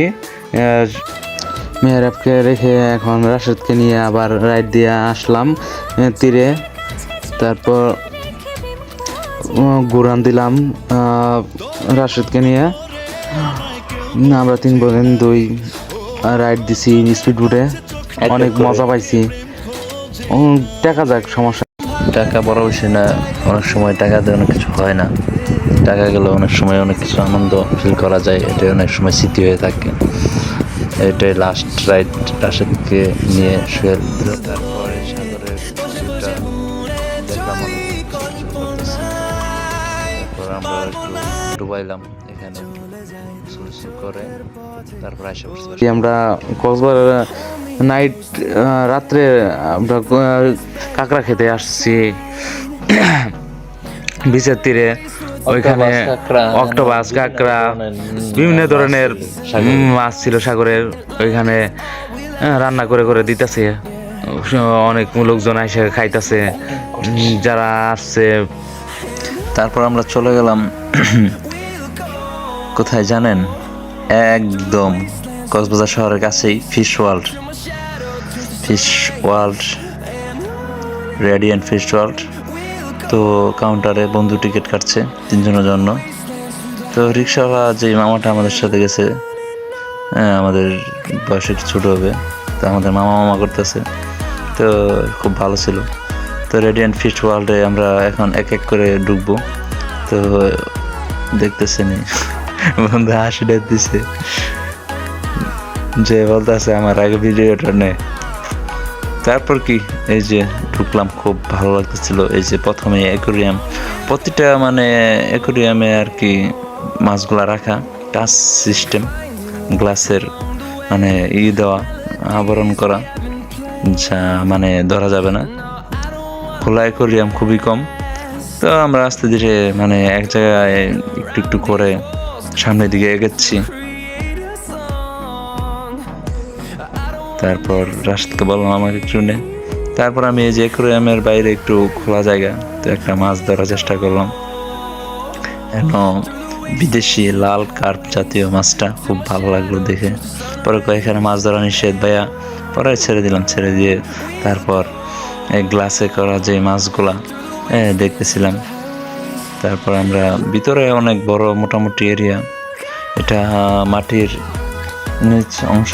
মেহরাবকে রেখে এখন রাশেদকে নিয়ে আবার রাইড দিয়ে আসলাম তীরে। তারপর ঘুরান দিলাম রাশেদকে নিয়ে। আমরা 3 বোন 2 রাইড দিছি স্পিড বোটে, অনেক মজা পাইছি। টাকা যাক, সমস্যা টাকা বড় বিষয় না, অনেক সময় টাকা দিয়ে অনেক কিছু হয় না। টাকা গেলে অনেক সময় অনেক কিছু আনন্দ ফিল করা যায়, এটা অনেক সময় স্মৃতি হয়ে থাকে। এটাই লাস্ট রাইড রাশেদকে নিয়ে সোহেল দিল। তারপরে সাগরের ভিউটা দেখলাম, অনেক কিছু করতেছে। তারপর আমরা একটু ডুবাইলাম এখানে করে, তারপর আসে পড়ছি আমরা কক্সবাজার নাইট রাত্রে আমরা কাঁকড়া খেতে আসছি বিচের তীরে। ওইখানে অক্টোপাস, কাঁকড়া, বিভিন্ন ধরনের মাছ ছিল সাগরের। ওইখানে রান্না করে করে দিতেছে, অনেক লোকজন এসে খাইতেছে যারা আসছে। তারপর আমরা চলে গেলাম কোথায় জানেন? একদম কক্সবাজার শহরের কাছেই fish world, radiant fish world. তো কাউন্টারে বন্ধু টিকিট কাটছে 3 জনের জন্য। তো রিক্সাওয়ালা যে মামাটা আমাদের সাথে গেছে, আমাদের বয়সে একটু ছোটো হবে, তো আমাদের মামা করতেছে, তো খুব ভালো ছিল। তো রেডিয়েন্ট ফিশ ওয়ার্ল্ডে আমরা এখন এক এক করে ঢুকবো। তো দেখতেছেনি বন্ধু হাসি ডেট দিছে, যে বলতেছে আমার আগে ভিডিওটা নে। তারপর কি এই যে ঢুকলাম, খুব ভালো লাগতেছিল। এই যে প্রথমে অ্যাকোরিয়াম, প্রতিটা মানে অ্যাকোরিয়ামে আর কি মাছগুলা রাখা টাচ সিস্টেম, গ্লাসের মানে দেওয়া, আবরণ করা, যা মানে ধরা যাবে না। খোলা অ্যাকোরিয়াম খুবই কম। তো আমরা আস্তে ধীরে মানে এক জায়গায় একটু একটু করে সামনের দিকে এগোচ্ছি। তারপর রাশেদকে বললাম আমাকে একটু নে। তারপর আমি এই যে অ্যাকোরিয়ামের বাইরে একটু খোলা জায়গা, তো একটা মাছ ধরার চেষ্টা করলাম। এখন বিদেশি লাল কার্প জাতীয় মাছটা খুব ভালো লাগলো দেখে। পরে এখানে মাছ ধরা নিষেধ ভাইয়া, পরে ছেড়ে দিলাম। ছেড়ে দিয়ে তারপর এই গ্লাসে করা যে মাছগুলা দেখতেছিলাম। তারপর আমরা ভিতরে অনেক বড় মোটামুটি এরিয়া, এটা মাটির নিচ অংশ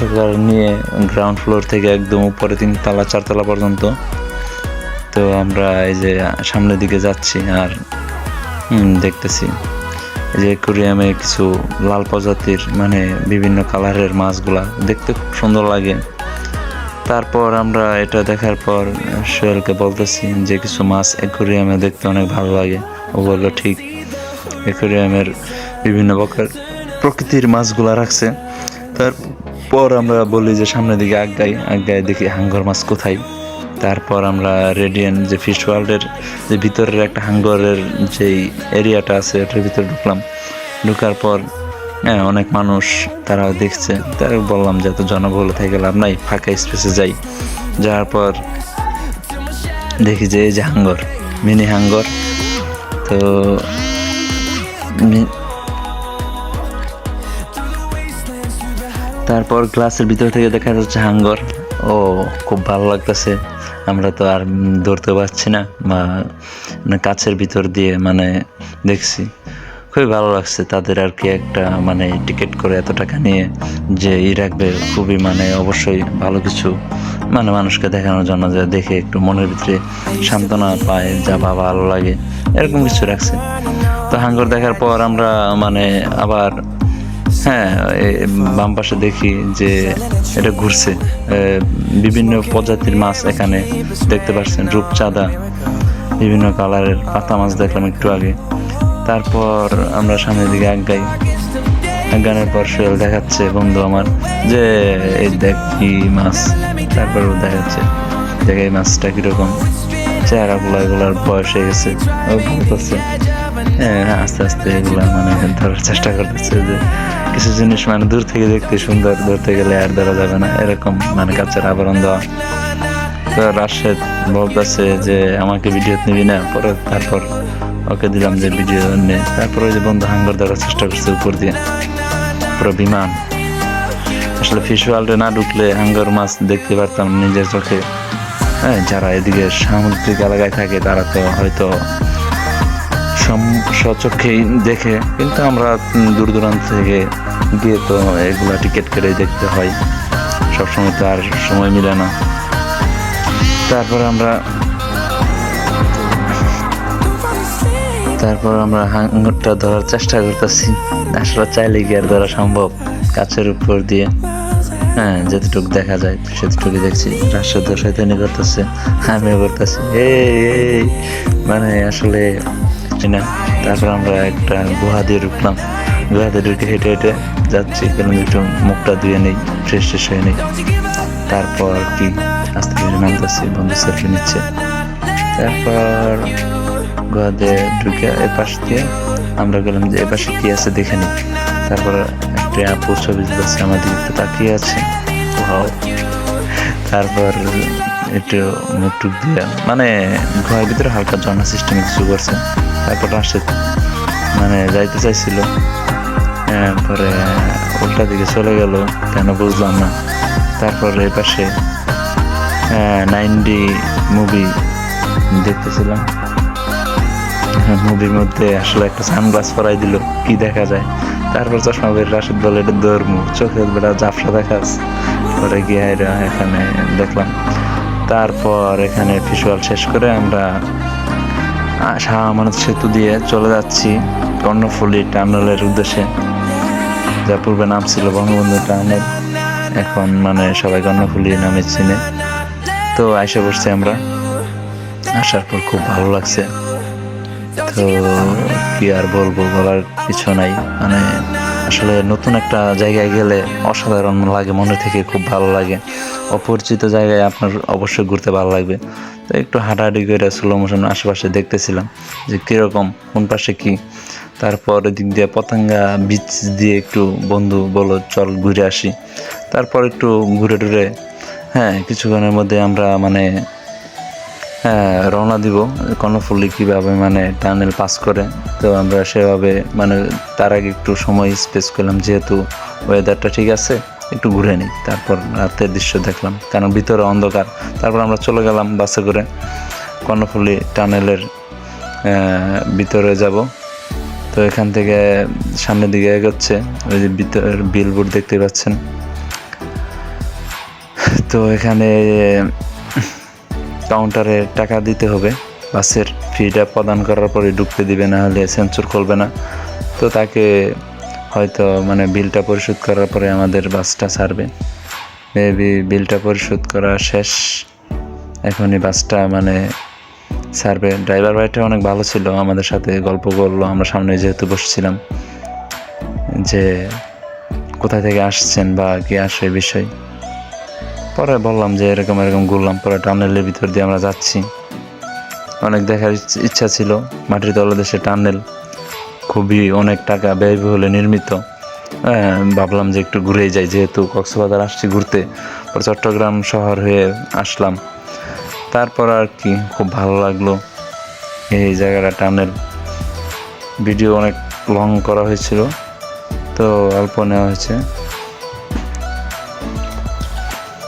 নিয়ে গ্রাউন্ড ফ্লোর থেকে একদম উপরে 3 তলা 4 তলা পর্যন্ত। তো আমরা এই যে সামনের দিকে যাচ্ছি আর দেখতেছি যে অ্যাকোরিয়ামে কিছু লাল প্রজাতির মানে বিভিন্ন কালারের মাছগুলা দেখতে খুব সুন্দর লাগে। তারপর আমরা এটা দেখার পর সোহেলকে বলতেছি যে কিছু মাছ অ্যাকোরিয়ামে দেখতে অনেক ভালো লাগে। ও বললো ঠিক, অ্যাকোরিয়ামের বিভিন্ন প্রকৃতির মাছগুলা রাখছে। তারপর আমরা বলি যে সামনের দিকে আগায় দেখি হাঙ্গর মাছ কোথায়। তারপর আমরা রেডিয়েন্ট যে ফিশ ওয়ার্ল্ডের যে ভিতরের একটা হাঙ্গরের যেই এরিয়াটা আছে ওটার ভিতরে ঢুকলাম। ঢুকার পর অনেক মানুষ তারা দেখছে। তারা বললাম যে এত জনবহুল থেকে লাভ নাই, ফাঁকা স্পেসে যাই। যাওয়ার পর দেখি যে এই যে হাঙ্গর, মিনি হাঙ্গর। তো তারপর গ্লাসের ভিতর থেকে দেখা যাচ্ছে হাঙ্গর। ও খুব ভালো লাগতেছে। আমরা তো আর ধরতে পারছি না, বা কাছের ভিতর দিয়ে মানে দেখছি, খুবই ভালো লাগছে। তাদের আর কি একটা মানে টিকিট করে এত টাকা নিয়ে যে রাখবে, খুবই মানে অবশ্যই ভালো কিছু মানে মানুষকে দেখানোর জন্য, যে দেখে একটু মনের ভিতরে সান্ত্বনা পায়, যা ভালো লাগে, এরকম কিছু রাখছে। তো হাঙ্গর দেখার পর আমরা মানে আবার বাম পাশে দেখি যে এটা ঘুরছে। বিভিন্ন প্রজাতির মাছ এখানে দেখতে পাচ্ছেন, রূপচাঁদা, বিভিন্ন কালারের পাতা মাছ দেখলাম একটু আগে। তারপর আমরা সামনের দিকে আগানোর পর সোহেল দেখাচ্ছে বন্ধু আমার যে এই দেখ কি মাছ। তারপর দেখাচ্ছে দেখে এই মাছটা কিরকম, চেহারাগুলো এগুলার বয়স হয়ে গেছে, ও বলতেছে হ্যাঁ আস্তে আস্তে এগুলা মানে ধরার চেষ্টা করতেছে যে কিছু জিনিস মানে দূর থেকে দেখতে সুন্দর, ধরতে গেলে আর ধরা যাবে না, এরকম মানে কাছের আবরণ দেওয়া। তো রাশেদ বলতেছে যে আমাকে ভিডিও নিবি না, পরে তারপর ওকে দিলাম যে ভিডিও নে। তারপর ওই যে বন্ধু হাঙ্গর ধরার চেষ্টা করছে উপর দিয়ে, পুরো বিমান। আসলে ফিশ ওয়ার্ল্ডে না ঢুকলে হাঙ্গর মাছ দেখতে পারতাম নিজের চোখে। হ্যাঁ, যারা এদিকে সামুদ্রিক এলাকায় থাকে তারা তো হয়তো স্বচক্ষেই দেখে, কিন্তু আমরা দূর দূরান্ত থেকে গিয়ে তো এগুলা টিকিট কেটে দেখতে হয়, সবসময় তো আর সময় মিলে না। তারপর আমরা হাঙ্গরটা ধরার চেষ্টা করতেছি। আসলে চাইলে কি আর ধরা সম্ভব কাছের উপর দিয়ে? হ্যাঁ, যেতটুকু দেখা যায় সেতটুকু দেখছি। রাশেদ শয়তানি করতেছে, আমিও করতেছি, এই মানে আসলে না। তারপর আমরা একটা গুহা দিয়ে ঢুকলাম, গুহা দিয়ে ঢুকে হেঁটে হেঁটে যাচ্ছি, কারণ একটু মুখটা ধুয়ে নেই, ফ্রেশ হয়ে নেই। তারপর কি আস্তে ধীরে নামতেছি, বন্ধু সেলফি নিচ্ছে। তারপর গুহা দিয়ে ঢুকে এপাশ দিয়ে আমরা গেলাম যে এপাশে কি আছে দেখে নিই। তারপর একটা আপু ছবি তুলছে, আমাদের একটু তাকিয়ে আছে। তারপর একটু মুখ টুক দিয়ে মানে গুহার ভিতরে হালকা ঝর্ণা সিস্টেমে কিছু করছে। তারপর রাশেদ মানে যাইতে চাইছিল, পরে উল্টা দিকে চলে গেল, কেন বুঝলাম না। তারপর এই পাশে 90 মুভি দেখতেছিলাম। মুভির মধ্যে আসলে একটা সানগ্লাস পরাই দিল, কি দেখা যায়। তারপর চশমা বের, রাশেদ বলে এটা দৌড়মু, চোখের বেলা ঝাপসা দেখাস। পরে গিয়ে এখানে দেখলাম। তারপর এখানে ফিশওয়াল শেষ করে আমরা শাহ আমানত সেতু দিয়ে চলে যাচ্ছি কর্ণফুলী টানেলের উদ্দেশ্যে, যা পূর্বে নাম ছিল বঙ্গবন্ধু টানেল, এখন মানে সবাই কর্ণফুলী নামে চিনে। তো আইসা পড়ছি আমরা, আসার পর খুব ভালো লাগছে। তো কি আর বলবো, বলার কিছু নাই। মানে আসলে নতুন একটা জায়গায় গেলে অসাধারণ লাগে, মনে থেকে খুব ভালো লাগে। অপরিচিত জায়গায় আপনার অবশ্যই ঘুরতে ভালো লাগবে। তো একটু হাঁটাহাঁটি করে স্লো মোশন আশেপাশে দেখতেছিলাম যে কীরকম, কোন পাশে কি। তারপর এদিক দিয়ে পতেঙ্গা বিচ দিয়ে একটু বন্ধু বলো চল ঘুরে আসি। তারপর একটু ঘুরে টুরে কিছুক্ষণের মধ্যে আমরা মানে রওনা দিব কর্ণফুলী কীভাবে মানে টানেল পাস করে। তো আমরা সেভাবে মানে তার আগে একটু সময় স্পেস করলাম, যেহেতু ওয়েদারটা ঠিক আছে, একটু ঘুরে নিই। তারপর রাতের দৃশ্য দেখলাম, কারণ ভিতরে অন্ধকার। তারপর আমরা চলে গেলাম বাসে করে কর্ণফুলী টানেলের ভিতরে যাব। তো এখান থেকে সামনের দিকে এগোচ্ছে, ওই যে ভিতরের বিলবোর্ড দেখতে পাচ্ছেন। তো এখানে কাউন্টারে টাকা দিতে হবে, বাসের ফিটা প্রদান করার পরে ঢুকতে দিবে, না হলে সেন্সর খুলবে না। তো তাকে হয়তো মানে বিলটা পরিশোধ করার পরে আমাদের বাসটা ছাড়বে। মেবি বিলটা পরিশোধ করা শেষ, এখনই বাসটা মানে ছাড়বে। ড্রাইভার ভাইটা অনেক ভালো ছিল, আমাদের সাথে গল্প করলো। আমরা সামনে যেহেতু বসছিলাম, যে কোথা থেকে আসছেন বা কি আসে বিষয়। পরে বললাম যে এরকম ঘুরলাম। পরে টানেলের ভিতর দিয়ে আমরা যাচ্ছি, অনেক দেখার ইচ্ছা ছিল। মাটির তলদেশে টানেল, খুবই অনেক টাকা ব্যয়বহুলে নির্মিত। ভাবলাম যে একটু ঘুরেই যাই, যেহেতু কক্সবাজার আসছি ঘুরতে। পরে চট্টগ্রাম শহর হয়ে আসলাম। তারপর আর কি খুব ভালো লাগলো এই জায়গাটা। টানেল ভিডিও অনেক লং করা হয়েছিল, তো অল্প নেওয়া হয়েছে।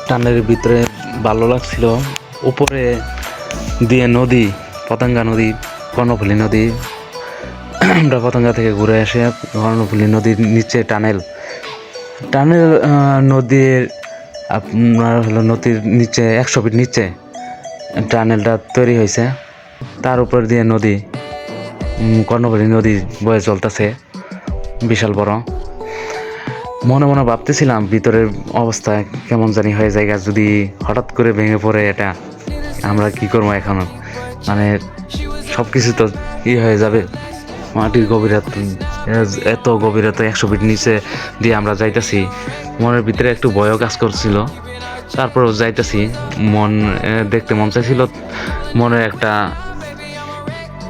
টানেলের ভিতরে ভালো লাগছিল। উপরে দিয়ে নদী, পতেঙ্গা নদী, কর্ণফুলী নদী। আমরা পতেঙ্গা থেকে ঘুরে এসে কর্ণফুলী নদীর নিচে টানেল নদীর আপনার হলো নদীর নিচে 100 ফিট নিচে টানেলটা তৈরি হয়েছে। তার উপর দিয়ে নদী, কর্ণফুলী নদী বয়ে চলতেছে, বিশাল বড়। মনে মনে ভাবতেছিলাম ভিতরের অবস্থা কেমন জানি হয়ে যায়, যদি হঠাৎ করে ভেঙে পড়ে এটা, আমরা কি করবো এখন। মানে সব কিছু তো হয়ে যাবে। মাটির গভীরতা, এত গভীরতা, 100 ফিট নিচে দিয়ে আমরা যাইতেছি। মনের ভিতরে একটু ভয়ও কাজ করছিল, তারপরেও যাইতেছি, মন দেখতে মন চাইছিল, মনে একটা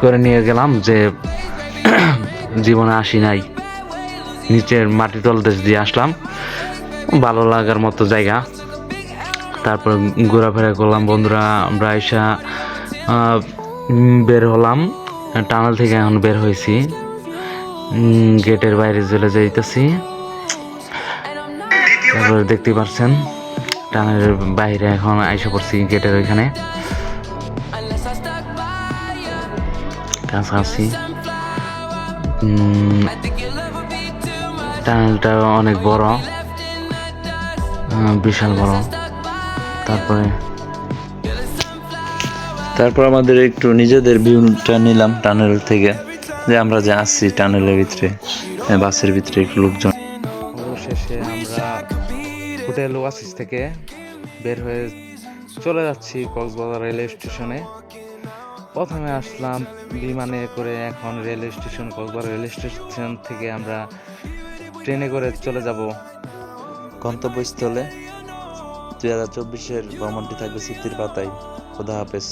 করে নিয়ে গেলাম যে জীবনে আসি নাই, নিচের মাটি তল দেশ দিয়ে আসলাম, ভালো লাগার মতো জায়গা। তারপর ঘোরাফেরা করলাম বন্ধুরা, আমরা আইসা বের হলাম টানেল থেকে, এখন বের হয়েছি, গেটের বাইরে চলে যাইতেছি। তারপরে দেখতে পাচ্ছেন টানেলের বাইরে এখন আইসা পড়ছি গেটের ওইখানে কাছাকাছি। টানেলটা অনেক বড়, বিশাল বড়। তারপর আমাদের একটু নিজেদের ভিউটা নিলাম টানেল থেকে, যে আমরা যে আসছি টানেলের ভিতরে, বাসের ভিতরে একটু লোকজন। অবশেষে আমরা হোটেল ওয়াসিস থেকে বের হয়ে চলে যাচ্ছি কক্সবাজার রেলওয়ে স্টেশনে। প্রথমে আসলাম বিমানে করে, এখন railway station, Cox's Bazar railway station থেকে আমরা ট্রেনে করে চলে যাব গন্তব্যস্থলে 2024-এর ভ্রমণটি থাকবে স্মৃতির পাতায়। খোদা হাফেজ।